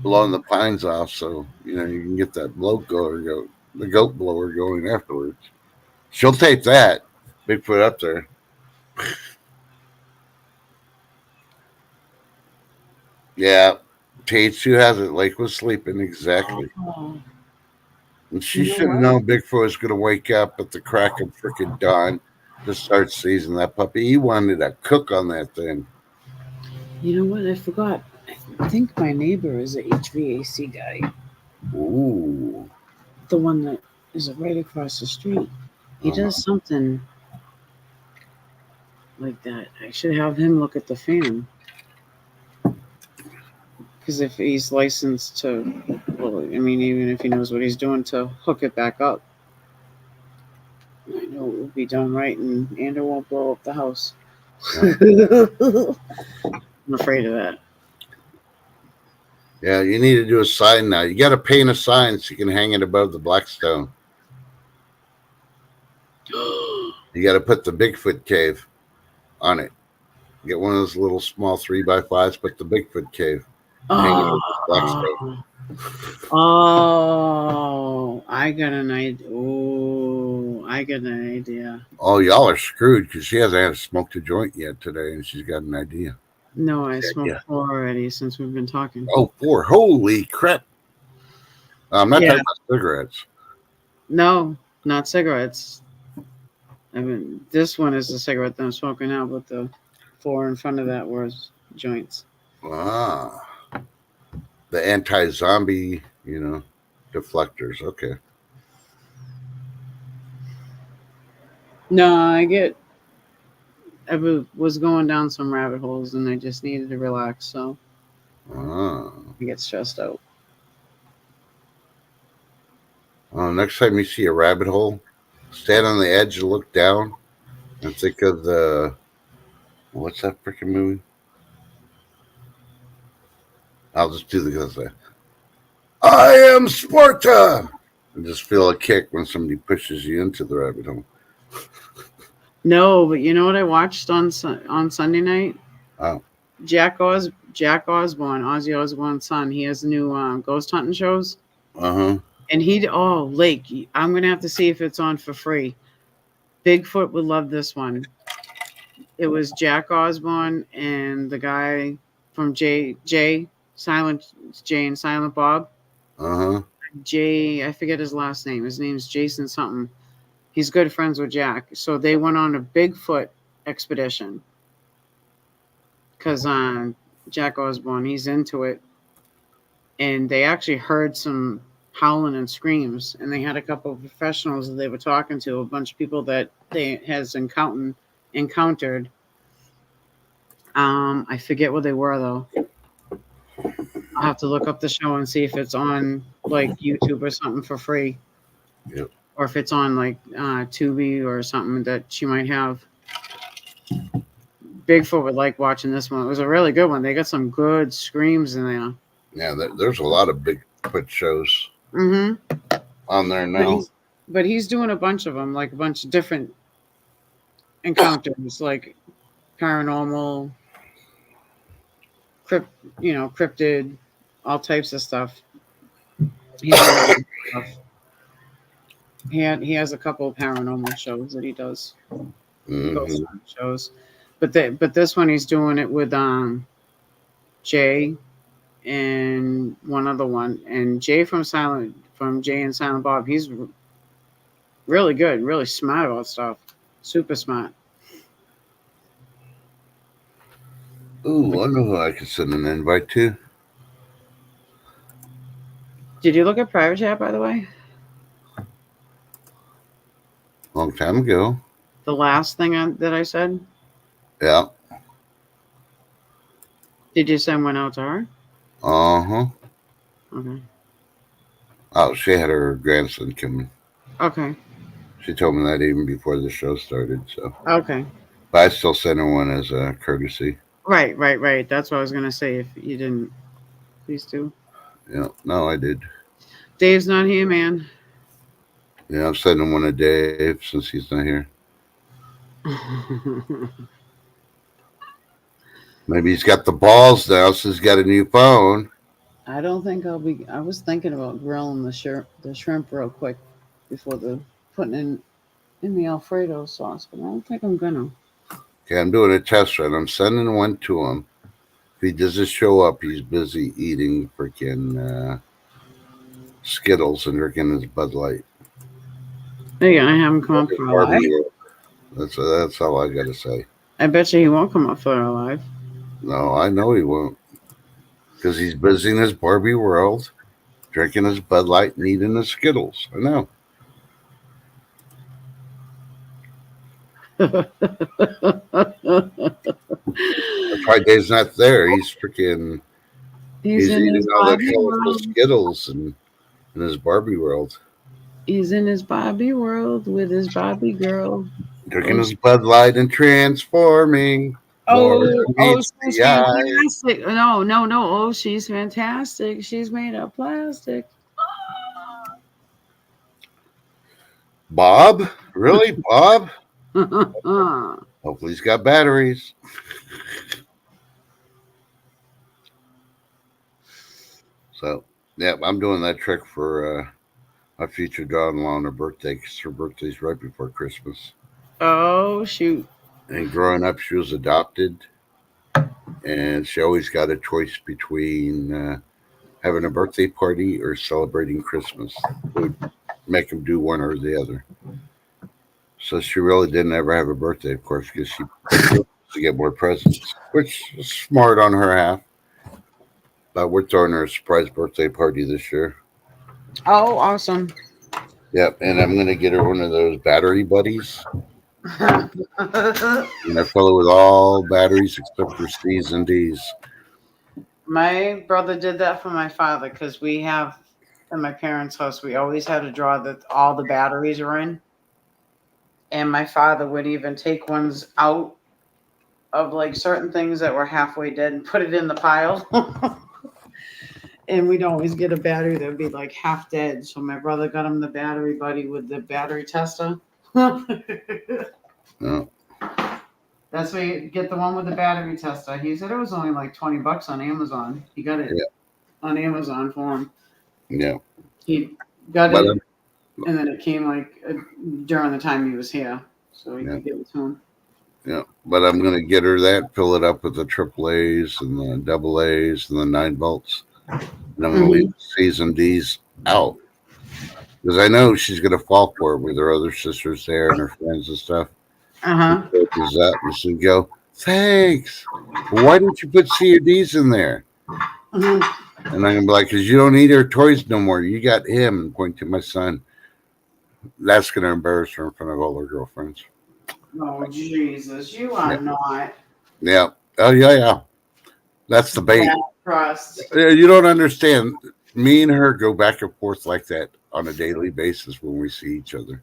blowing the pines off, so you can get that the goat blower going afterwards. She'll tape that Bigfoot up there. Yeah. Tatsu has it. Lake was sleeping exactly. Oh, And she you know should have what? known Bigfoot was going to wake up at the crack of freaking dawn to start seasoning that puppy. He wanted to cook on that thing. You know what? I forgot. I think my neighbor is a HVAC guy. Ooh. The one that is right across the street. He Uh-huh. does something like that. I should have him look at the fan. Because if he's licensed to, well, I mean, even if he knows what he's doing to hook it back up, I know it will be done right and it won't blow up the house. Yeah. I'm afraid of that. Yeah, you need to do a sign now. You got to paint a sign so you can hang it above the Blackstone. You got to put the Bigfoot cave on it. Get one of those little small 3x5s, put the Bigfoot cave, and hang it over the Blackstone. I got an idea. Oh, I got an idea. Oh, y'all are screwed because she hasn't had to smoke a joint yet today, and she's got an idea. No, I Yeah, smoked yeah. 4 already since we've been talking. Oh, 4. Holy crap. I'm not Yeah. talking about cigarettes. No, not cigarettes. I mean, this one is the cigarette that I'm smoking now, but the 4 in front of that was joints. Ah. The anti-zombie, deflectors. Okay. No, I was going down some rabbit holes and I just needed to relax, so Ah. I get stressed out. Next time you see a rabbit hole, stand on the edge and look down and think of what's that freaking movie? I'll just do the I am Sparta, and just feel a kick when somebody pushes you into the rabbit hole. No, but you know what I watched on Sunday night? Oh. Jack Osborne, Ozzy Osbourne's son. He has new ghost hunting shows, Uh-huh. and Lake. I'm gonna have to see if it's on for free. Bigfoot would love this one. It was Jack Osborne and the guy from Silent J and Silent Bob. Uh-huh. I forget his last name. His name's Jason something. He's good friends with Jack. So they went on a Bigfoot expedition because Jack Osborne, he's into it. And they actually heard some howling and screams. And they had a couple of professionals that they were talking to, a bunch of people that they has encountered. I forget what they were though. I'll have to look up the show and see if it's on like YouTube or something for free. Yep. Or if it's on like Tubi or something that she might have. Bigfoot would like watching this one. It was a really good one. They got some good screams in there. Yeah, there's a lot of Bigfoot shows Mm-hmm. on there now. But he's doing a bunch of them, like a bunch of different encounters, like paranormal, cryptid, all types of stuff. He has a couple of paranormal shows that he does. Ghost Mm-hmm. shows. But this one he's doing it with Jay and one other one. And Jay from Jay and Silent Bob, he's really good, really smart about stuff. Super smart. Ooh, I know who I could send an invite to. Did you look at Private Chat, by the way? Long time ago. The last thing that I said? Yeah. Did you send one out to her? Uh-huh. Okay. Oh, she had her grandson coming. Okay. She told me that even before the show started, so. Okay. But I still sent her one as a courtesy. Right. That's what I was going to say. If you didn't, please do. Yeah, no, I did. Dave's not here, man. Yeah, I'm sending one to Dave since he's not here. Maybe he's got the balls now since he's got a new phone. I don't think I'll be. I was thinking about grilling the shrimp real quick before putting in the Alfredo sauce, but I don't think I'm gonna. Okay, I'm doing a test run. I'm sending one to him. If he doesn't show up, he's busy eating freaking Skittles and drinking his Bud Light. You're gonna have him come up for a live? That's all I gotta say. I bet you he won't come up for a live. No, I know he won't, because he's busy in his Barbie world, drinking his Bud Light and eating his Skittles. I know. That's why Dave's not there. He's freaking. He's eating all the colorful Skittles in his Barbie world. He's in his Barbie world with his Barbie girl. Drinking his Bud Light and transforming. She's fantastic. No. Oh, she's fantastic. She's made of plastic. Bob? Really? Bob? Hopefully he's got batteries. So, yeah, I'm doing that trick for my future daughter-in-law on her birthday, because her birthday's right before Christmas. Oh, shoot. And growing up, she was adopted, and she always got a choice between having a birthday party or celebrating Christmas. It would make them do one or the other. So she really didn't ever have a birthday, of course, because she to get more presents, which is smart on her half. But we're throwing her a surprise birthday party this year. Oh, awesome. Yep, and I'm going to get her one of those battery buddies. And I fill it with all batteries except for C's and D's. My brother did that for my father, because we have, in my parents' house, we always had a drawer that all the batteries are in. And my father would even take ones out of like certain things that were halfway dead and put it in the pile. And we'd always get a battery that would be like half dead. So my brother got him the battery buddy with the battery tester. Oh. That's why you get the one with the battery tester. He said it was only like $20 on Amazon. He got it on Amazon for him. Yeah. He got it, and then it came like during the time he was here. So he could give it to him. Yeah, but I'm going to get her that, fill it up with the AAAs and the AA's and the 9 volts. And I'm going to leave the C's and D's out. Because I know she's going to fall for it with her other sisters there and her friends and stuff. Uh-huh. And she'll go, thanks. Why didn't you put C or D's in there? And I'm going to be like, because you don't need her toys no more. You got him, and point to my son. That's going to embarrass her in front of all her girlfriends. Oh, Jesus. You are not. Yeah. Oh, yeah. That's the bait. Trust. You don't understand. Me and her go back and forth like that on a daily basis when we see each other.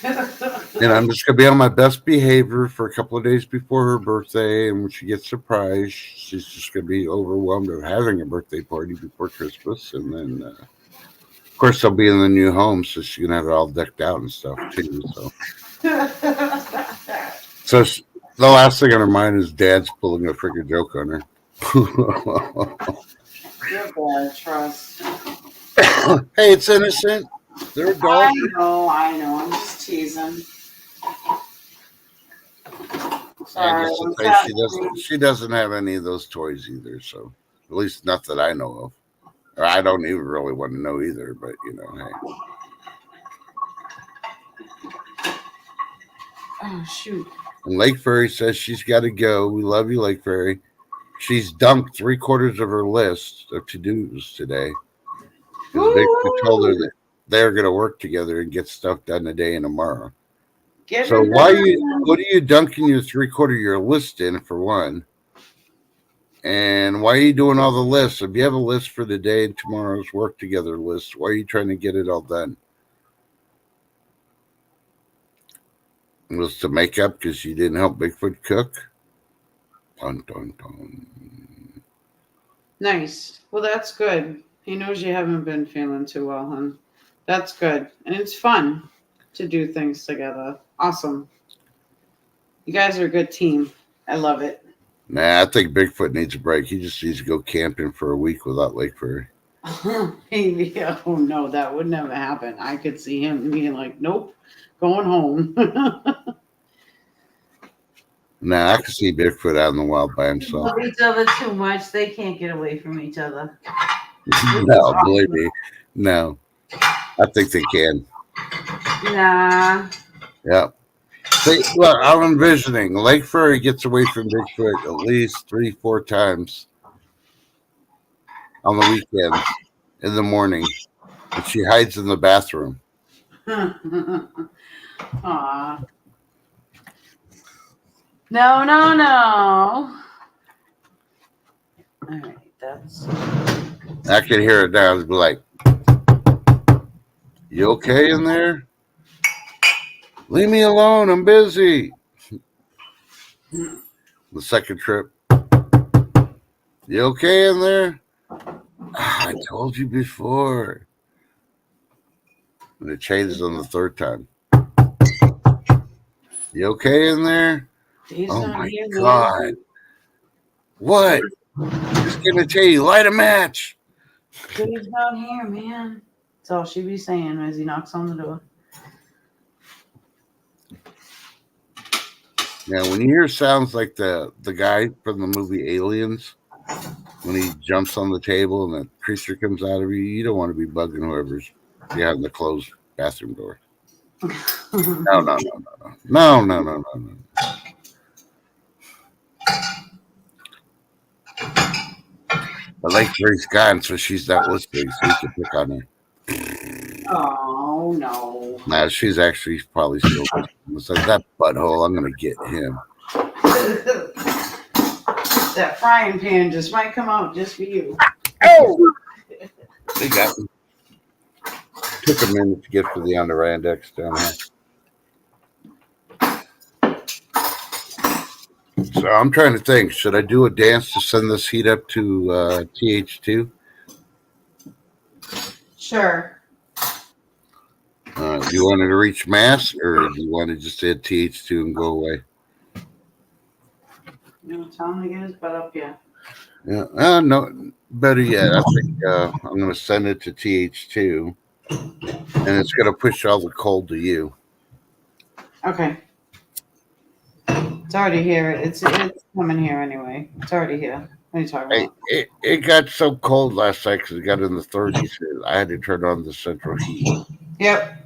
And I'm just going to be on my best behavior for a couple of days before her birthday. And when she gets surprised, she's just going to be overwhelmed of having a birthday party before Christmas. And then, of course, I'll be in the new home, so she's going to have it all decked out and stuff, too. So the last thing on her mind is Dad's pulling a freaking joke on her. You're bad, trust. Hey, it's innocent. They're adults. I know. I'm just teasing. Sorry, she doesn't have any of those toys either, so at least not that I know of. Or I don't even really want to know either, but hey. Oh, shoot. And Lake Fairy says she's got to go. We love you, Lake Fairy. She's dumped 3/4 of her list of to-dos today. Bigfoot told her that they're going to work together and get stuff done today and tomorrow. So what are you dunking your 3/4 of your list in, for one? And why are you doing all the lists? If you have a list for the day and tomorrow's work together list, why are you trying to get it all done? It was to make up because you didn't help Bigfoot cook? Dun, dun, dun. Nice. Well, that's good. He knows you haven't been feeling too well, hon. That's good. And it's fun to do things together. Awesome. You guys are a good team. I love it. Nah, I think Bigfoot needs a break. He just needs to go camping for a week without Lake Fairy. Maybe. Oh, no, that would never happen. I could see him being like, nope, going home. Now I can see Bigfoot out in the wild by himself. Love each other too much. They can't get away from each other. No, believe me. No. I think they can. Nah. Yeah. See, look, I'm envisioning Lake Furry gets away from Bigfoot at least 3-4 times on the weekends in the morning. And she hides in the bathroom. Aw. No, no, no. All right, that's. I can hear it now. It'd be like, "You okay in there? Leave me alone. I'm busy." The second trip. "You okay in there? I told you before." And it changes on the third time. "You okay in there? He's Oh not my here, God. man. What? Just gonna tell you, light a match." He's not here, man. That's all she be saying as he knocks on the door. Now, when you hear sounds like the guy from the movie Aliens, when he jumps on the table and the creature comes out of you, you don't want to be bugging whoever's behind the closed bathroom door. No, no, no, no, no. No, no, no, no, no. But Lake Furry's gone, so she's not listening, so you can pick on her. Oh, no. Nah, she's actually probably still listening. So that butthole, I'm going to get him. That frying pan just might come out just for you. Oh! They got me. Took a minute to get to the Adirondacks down here. So I'm trying to think, should I do a dance to send this heat up to TH2? Sure. Do you want it to reach mass, or do you want to just add TH2 and go away? You know, tell him to get his butt up, yeah. Yeah. No. Better yet, I think I'm going to send it to TH2, and it's going to push all the cold to you. Okay. It's already here. It's coming here anyway. It's already here. What are you talking about? It got so cold last night because it got in the 30s. I had to turn on the central heat. Yep.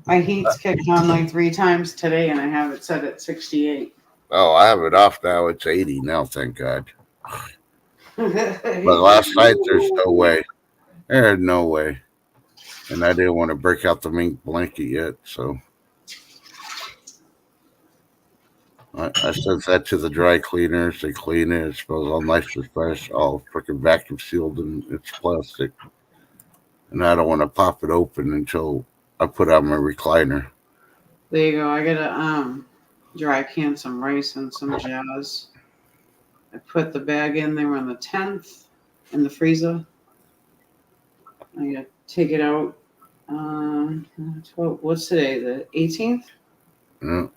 My heat's kicked on like 3 times today, and I have it set at 68. Oh, I have it off now. It's 80 now, thank God. But last night, there's no way. There's no way. And I didn't want to break out the mink blanket yet, so I sent that to the dry cleaners. They clean it. It smells all nice and fresh, all freaking vacuum sealed, and it's plastic. And I don't want to pop it open until I put out my recliner. There you go. I gotta dry can some rice and some jazz. I put the bag in there on the 10th in the freezer. I gotta take it out. What's today? The 18th? Yeah.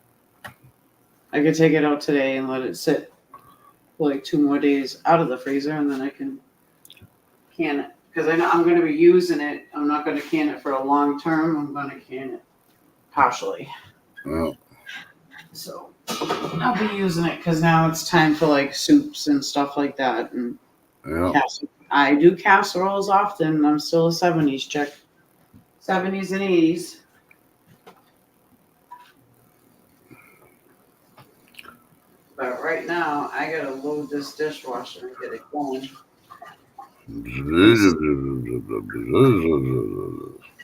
I could take it out today and let it sit for like 2 more days out of the freezer, and then I can can it. Because I know I'm going to be using it. I'm not going to can it for a long term. I'm going to can it partially. Yeah. So I'll be using it because now it's time for like soups and stuff like that. And Yeah. I do casseroles often. I'm still a 70s chick. 70s and 80s. But right now, I gotta load this dishwasher and get it going.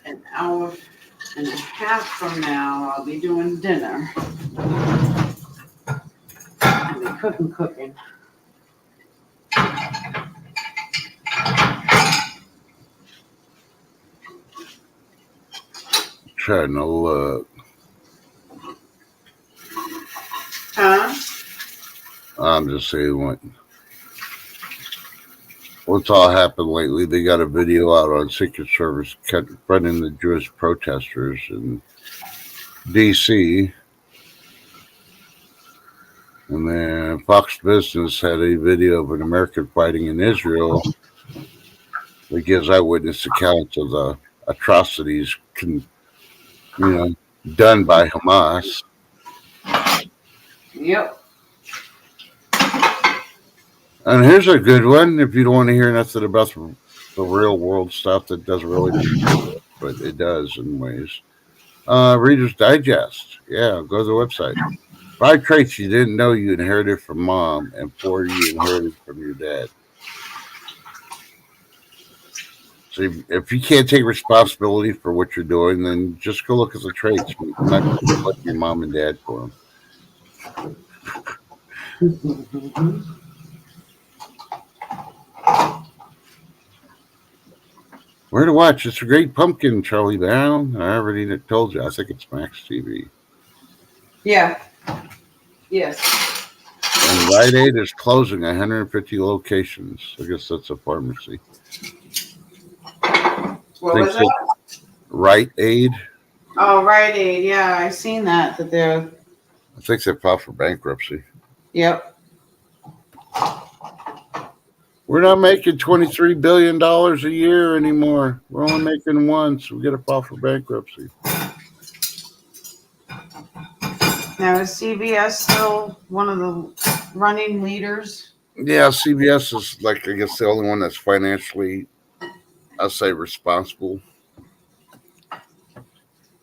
An hour and a half from now, I'll be doing dinner. I'll be cooking. Trying to look. Huh? I'm just saying what's all happened lately. They got a video out on Secret Service confronting the Jewish protesters in D.C. And then Fox Business had a video of an American fighting in Israel that gives eyewitness accounts of the atrocities done by Hamas. Yep. And here's a good one. If you don't want to hear nothing about the real world stuff that doesn't really, but it does in ways. Reader's Digest. Yeah, go to the website. 5 traits you didn't know you inherited from mom, and 4 you inherited from your dad. So if you can't take responsibility for what you're doing, then just go look at the traits. I'm not going to blame your mom and dad for them. Where to watch? It's a Great Pumpkin, Charlie Brown. I already told you. I think it's Max TV. Yeah. Yes. And Rite Aid is closing 150 locations. I guess that's a pharmacy. What was that? Rite Aid. Oh, Rite Aid. Yeah, I seen that they're. I think they filed for bankruptcy. Yep. We're not making $23 billion a year anymore. We're only making one, so we got to file for bankruptcy. Now, is CBS still one of the running leaders? Yeah, CBS is like, I guess, the only one that's financially, I'll say, responsible.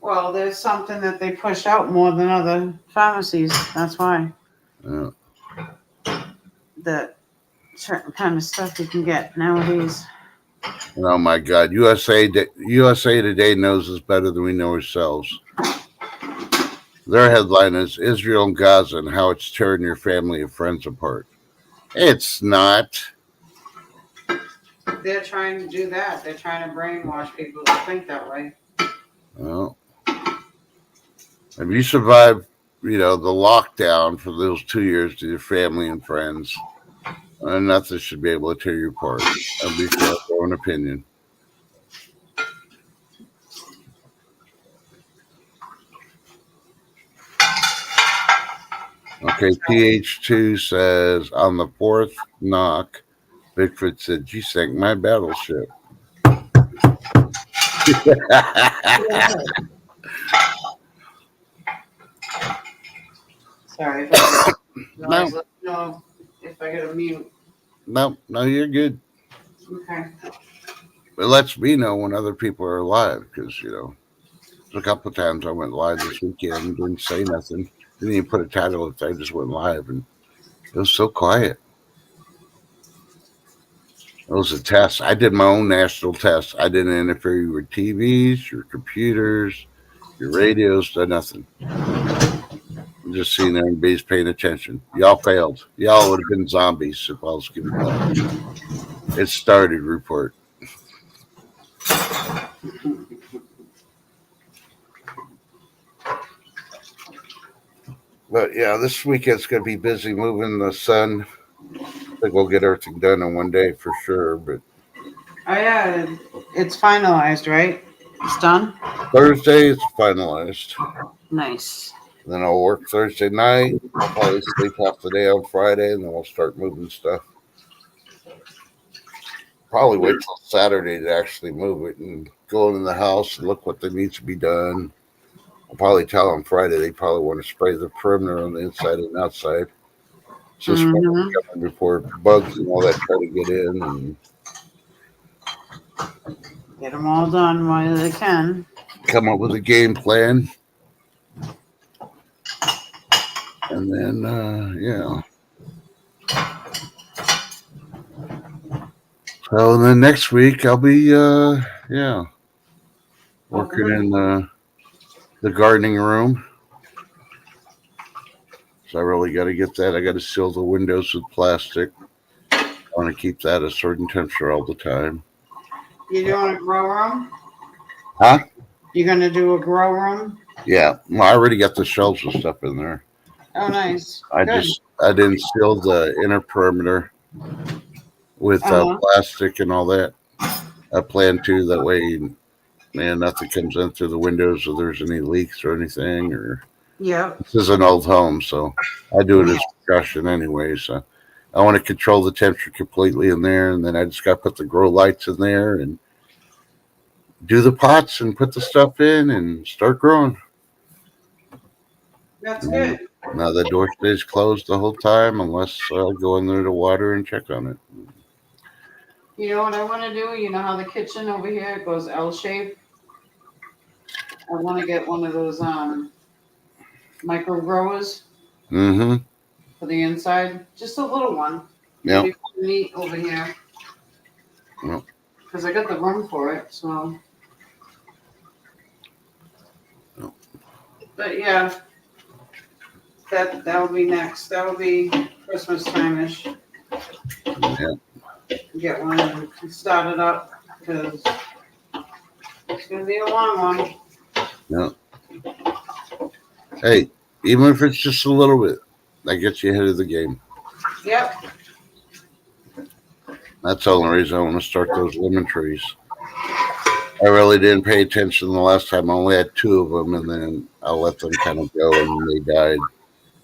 Well, there's something that they push out more than other pharmacies. That's why. Yeah. That certain kind of stuff you can get nowadays. Oh my God, USA Today knows us better than we know ourselves. Their headline is Israel and Gaza and how it's tearing your family and friends apart. It's not. They're trying to do that. They're trying to brainwash people to think that way. Well, if you survive, the lockdown for those 2 years to your family and friends, nothing should be able to tear you apart. At least you have your own opinion. Okay, PH2 says, on the 4th knock, Bigfoot said, you sank my battleship. Sorry. No. If I get a mute. No, you're good. Okay. It lets me know when other people are live because, a couple of times I went live this weekend, didn't say nothing, didn't even put a title if I just went live, and it was so quiet. It was a test. I did my own national test. I didn't interfere with TVs, your computers, your radios, nothing. I'm just seeing everybody's paying attention. Y'all failed. Y'all would have been zombies if I was giving up. It started report. But yeah, this weekend's going to be busy moving the sun. I think we'll get everything done in one day for sure. But oh yeah, it's finalized, right? It's done. Thursday it's finalized. Nice. Then I'll work Thursday night. I'll probably sleep half the day on Friday, and then we'll start moving stuff. Probably wait till Saturday to actually move it and go in the house and look what needs to be done. I'll probably tell them Friday they probably want to spray the perimeter on the inside and outside. So before bugs and all that try to get in and get them all done while they can. Come up with a game plan. And then, yeah. So then next week I'll be, working in the gardening room. So I really got to get that. I got to seal the windows with plastic. I want to keep that at a certain temperature all the time. You doing a grow room? Huh? You gonna do a grow room? Yeah. Well, I already got the shelves and stuff in there. Oh, nice. I didn't seal the inner perimeter with plastic and all that. I plan to, that way, nothing comes in through the windows if there's any leaks or anything. Or this is an old home, so I do it as precaution anyway. So I want to control the temperature completely in there, and then I just got to put the grow lights in there and do the pots and put the stuff in and start growing. That's good. Now the door stays closed the whole time unless I go in there to water and check on it. You know what I want to do? You know how the kitchen over here goes L shape? I want to get one of those micro growers Mm-hmm. for the inside. Just a little one. Yep. Maybe neat over here. Yep. Because I got the room for it, so. Yep. But yeah, that will be next. That will be Christmas time-ish. Yeah. Get one and start it up because it's gonna be a long one. Yeah. Hey, even if it's just a little bit, that gets you ahead of the game. Yep. That's the only reason I want to start those lemon trees. I really didn't pay attention the last time. I only had 2 of them, and then I let them kind of go, and they died.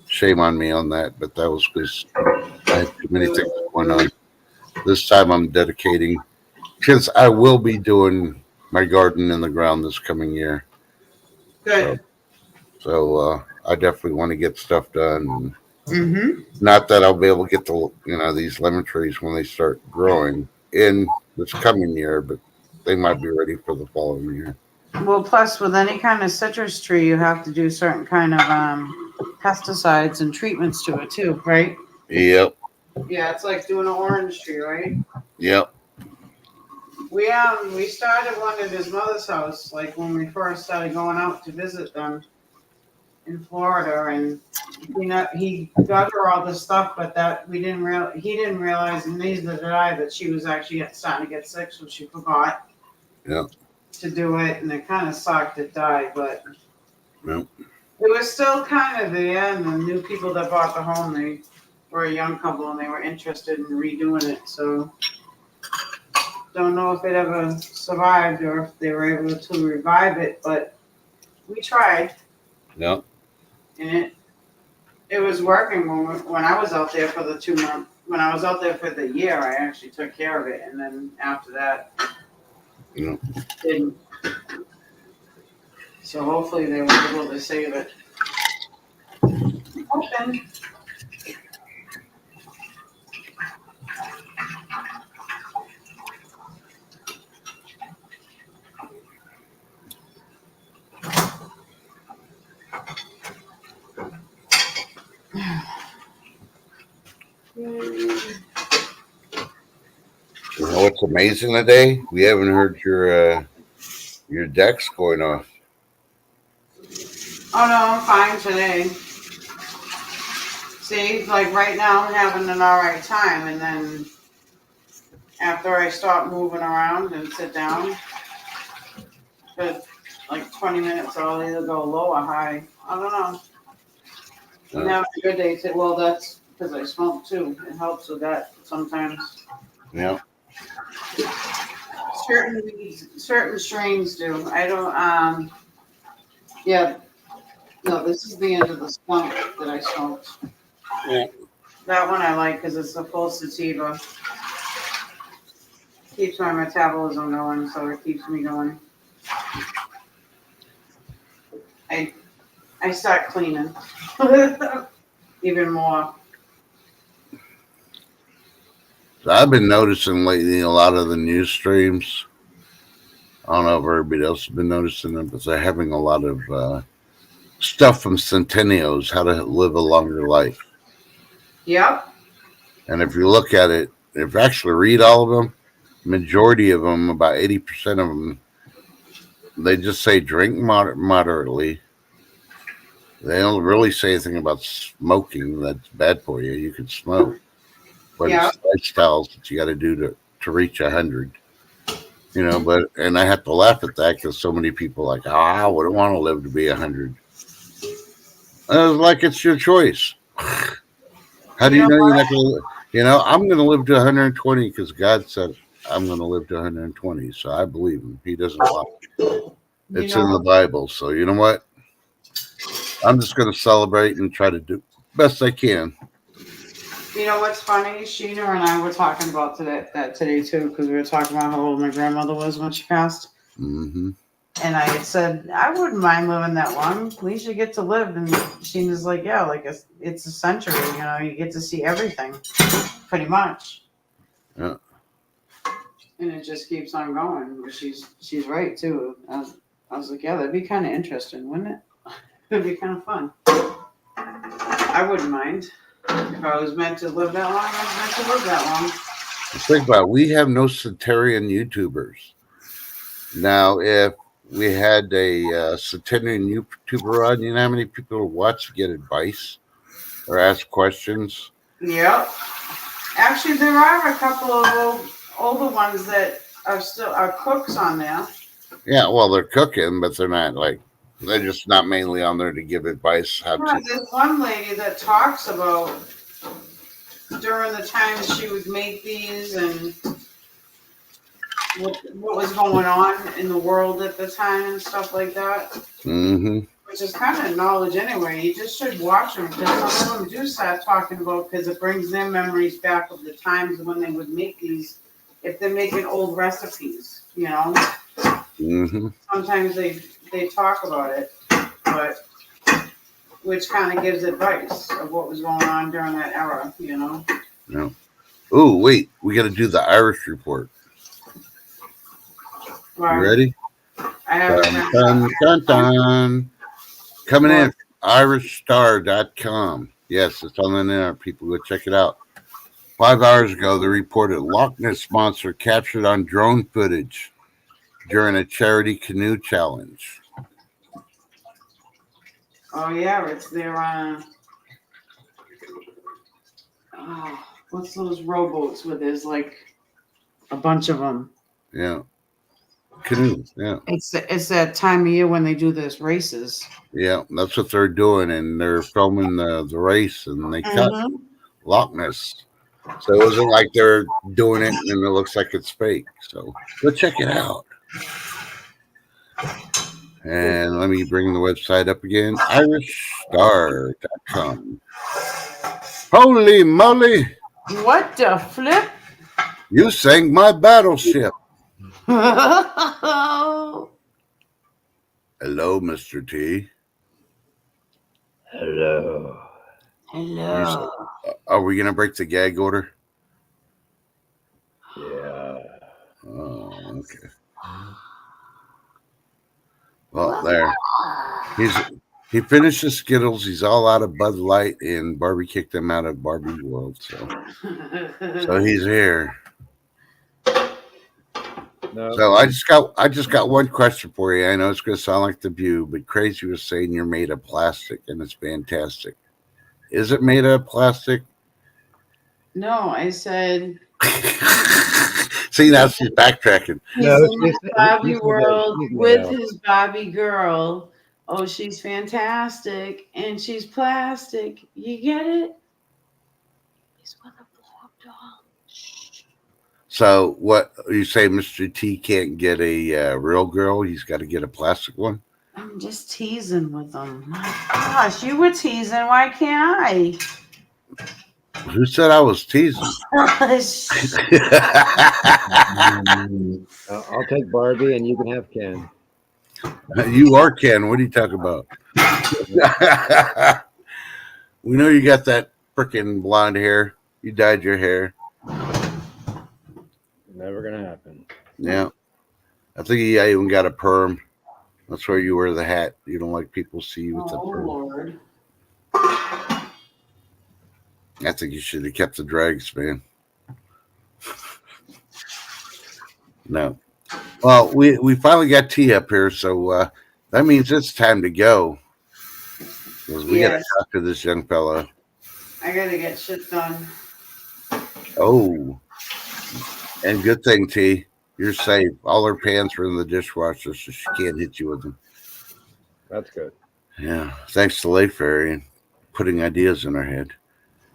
Shame on me on that, but that was because I had too many things going on. This time I'm dedicating, because I will be doing my garden in the ground this coming year. Good. So I definitely want to get stuff done. Mm-hmm. Not that I'll be able to get these lemon trees when they start growing in this coming year, but they might be ready for the following year. Well, plus with any kind of citrus tree, you have to do certain kind of pesticides and treatments to it too, right? Yep. Yeah, it's like doing an orange tree, right? Yep. We started one at his mother's house, like when we first started going out to visit them in Florida, and he got her all this stuff, but that he didn't realize, and neither did I, that she was actually starting to get sick, so she forgot to do it, and it kind of sucked. It died, but it was still kind of there. And the new people that bought the home, they were a young couple, and they were interested in redoing it. So don't know if it ever survived or if they were able to revive it, but we tried. Yep. And it was working when I was out there for the 2 months. When I was out there for the year, I actually took care of it, and then after that, didn't. So hopefully they were able to save it. Open. You know what's amazing today? We haven't heard your decks going off. Oh no, I'm fine today. See, like right now I'm having an alright time, and then after I stop moving around and sit down, for like 20 minutes I'll either go low or high. I don't know. I'm having a good day too. Well, that's because I smoke too. It helps with that sometimes. Yeah. Certain strains do. I don't. Yeah. No, this is the end of the skunk that I smoked. Yeah. That one I like because it's a full sativa. Keeps my metabolism going, so it keeps me going. I start cleaning even more. So I've been noticing lately a lot of the news streams. I don't know if everybody else has been noticing them, but they're having a lot of stuff from Centennials, how to live a longer life. Yep. And if you look at it, if you actually read all of them, majority of them, about 80% of them, they just say drink moderately. They don't really say anything about smoking. That's bad for you. You can smoke, but it's lifestyles that you got to do to reach 100. But and I have to laugh at that because so many people are like, I wouldn't want to live to be 100. I was like, it's your choice. How do you know you're not going to? I'm going to live to 120 because God said I'm going to live to 120. So I believe him. He doesn't lie. It's in the Bible. So you know what? I'm just going to celebrate and try to do best I can. You know what's funny? Sheena and I were talking about that today too, because we were talking about how old my grandmother was when she passed. Mm-hmm. And I had said, I wouldn't mind living that long. At least you get to live. And she was like, yeah, like it's a century. You know, you get to see everything, pretty much. Yeah. And it just keeps on going. But she's right too. I was like, yeah, that'd be kind of interesting, wouldn't it? It'd be kind of fun. I wouldn't mind. If I was meant to live that long, I was meant to live that long. Think about it. We have no Centurion YouTubers. Now, if we had a Centurion YouTuber on, you know how many people would watch to get advice or ask questions? Yep. Actually, there are a couple of older ones that are cooks on there. Yeah, well, they're cooking, but they're not they're just not mainly on there to give advice how to. There's one lady that talks about during the time she would make these and what was going on in the world at the time and stuff like that. Mm-hmm. Which is kind of knowledge anyway. You just should watch them because some of them do start talking about because it brings their memories back of the times when they would make these. If they're making old recipes, you know. Mm-hmm. Sometimes they talk about it, but which kind of gives advice of what was going on during that era, you know. Yeah. Oh, wait, we got to do the Irish report. Right. You ready? I have dun, dun, dun. Coming in, irishstar.com. Yes, it's on the internet. People go check it out. 5 hours ago, they reported Loch Ness monster captured on drone footage during a charity canoe challenge. Oh yeah, it's there on. What's those rowboats where there's like a bunch of them? Yeah, canoe. Yeah, it's that time of year when they do those races. Yeah, that's what they're doing, and they're filming the race, and they cut Loch Ness. So it wasn't like they're doing it and it looks like it's fake. So go check it out. And let me bring the website up again. irishstar.com. Holy moly! What the flip? You sank my battleship. Hello, Mr. T. Hello. Hello. Are we going to break the gag order? Yeah. Oh, okay. Well, there. He finished the Skittles. He's all out of Bud Light, and Barbie kicked him out of Barbie World. So he's here. No. So I just got one question for you. I know it's going to sound like The View, but Crazy was saying you're made of plastic, and it's fantastic. Is it made of plastic? No, I said. See, now she's backtracking. He's in his Barbie world with his Barbie girl. Oh, she's fantastic, and she's plastic. You get it? He's with a blow-up doll. Shh. So what you say, Mr. T can't get a real girl? He's got to get a plastic one? I'm just teasing with him. My gosh, you were teasing. Why can't I? Who said I was teasing? I'll take Barbie and you can have Ken. You are Ken. What are you talking about? We know you got that freaking blonde hair. You dyed your hair. Never gonna happen. Yeah. I think you even got a perm. That's where you wear the hat. You don't like people see you with the perm. Lord. I think you should have kept the drags, man. No. Well, we finally got T up here, so that means it's time to go. Because we got to talk to this young fella. I gotta get shit done. Oh. And good thing, T. You're safe. All her pants are in the dishwasher, so she can't hit you with them. That's good. Yeah. Thanks to Lake Fairy and putting ideas in her head.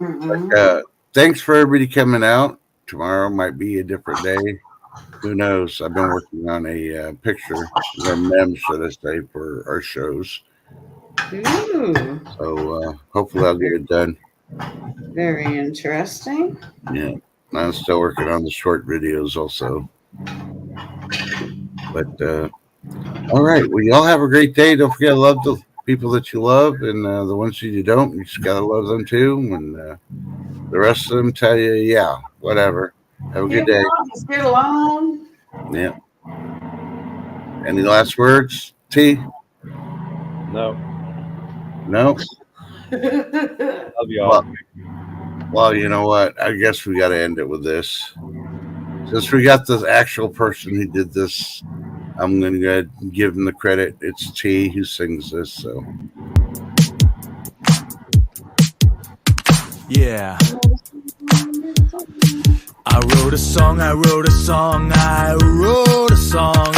Mm-hmm. But, thanks for everybody coming out. Tomorrow might be a different day. Who knows? I've been working on a picture, or mem, should I say, for our shows. Ooh, So hopefully I'll get it done. very interesting. Yeah. I'm still working on the short videos also. But All right. Well, y'all have a great day. Don't forget to love the people that you love, and the ones that you don't, you just gotta love them too. And the rest of them tell you, yeah, whatever. Have a good day. Just get along. Yeah. Any last words, T? No. No. Love y'all. Well, you know what? I guess we got to end it with this. Since we got the actual person who did this, I'm going to go ahead and give him the credit. It's T who sings this. So, Yeah. I wrote a song, I wrote a song, I wrote a song.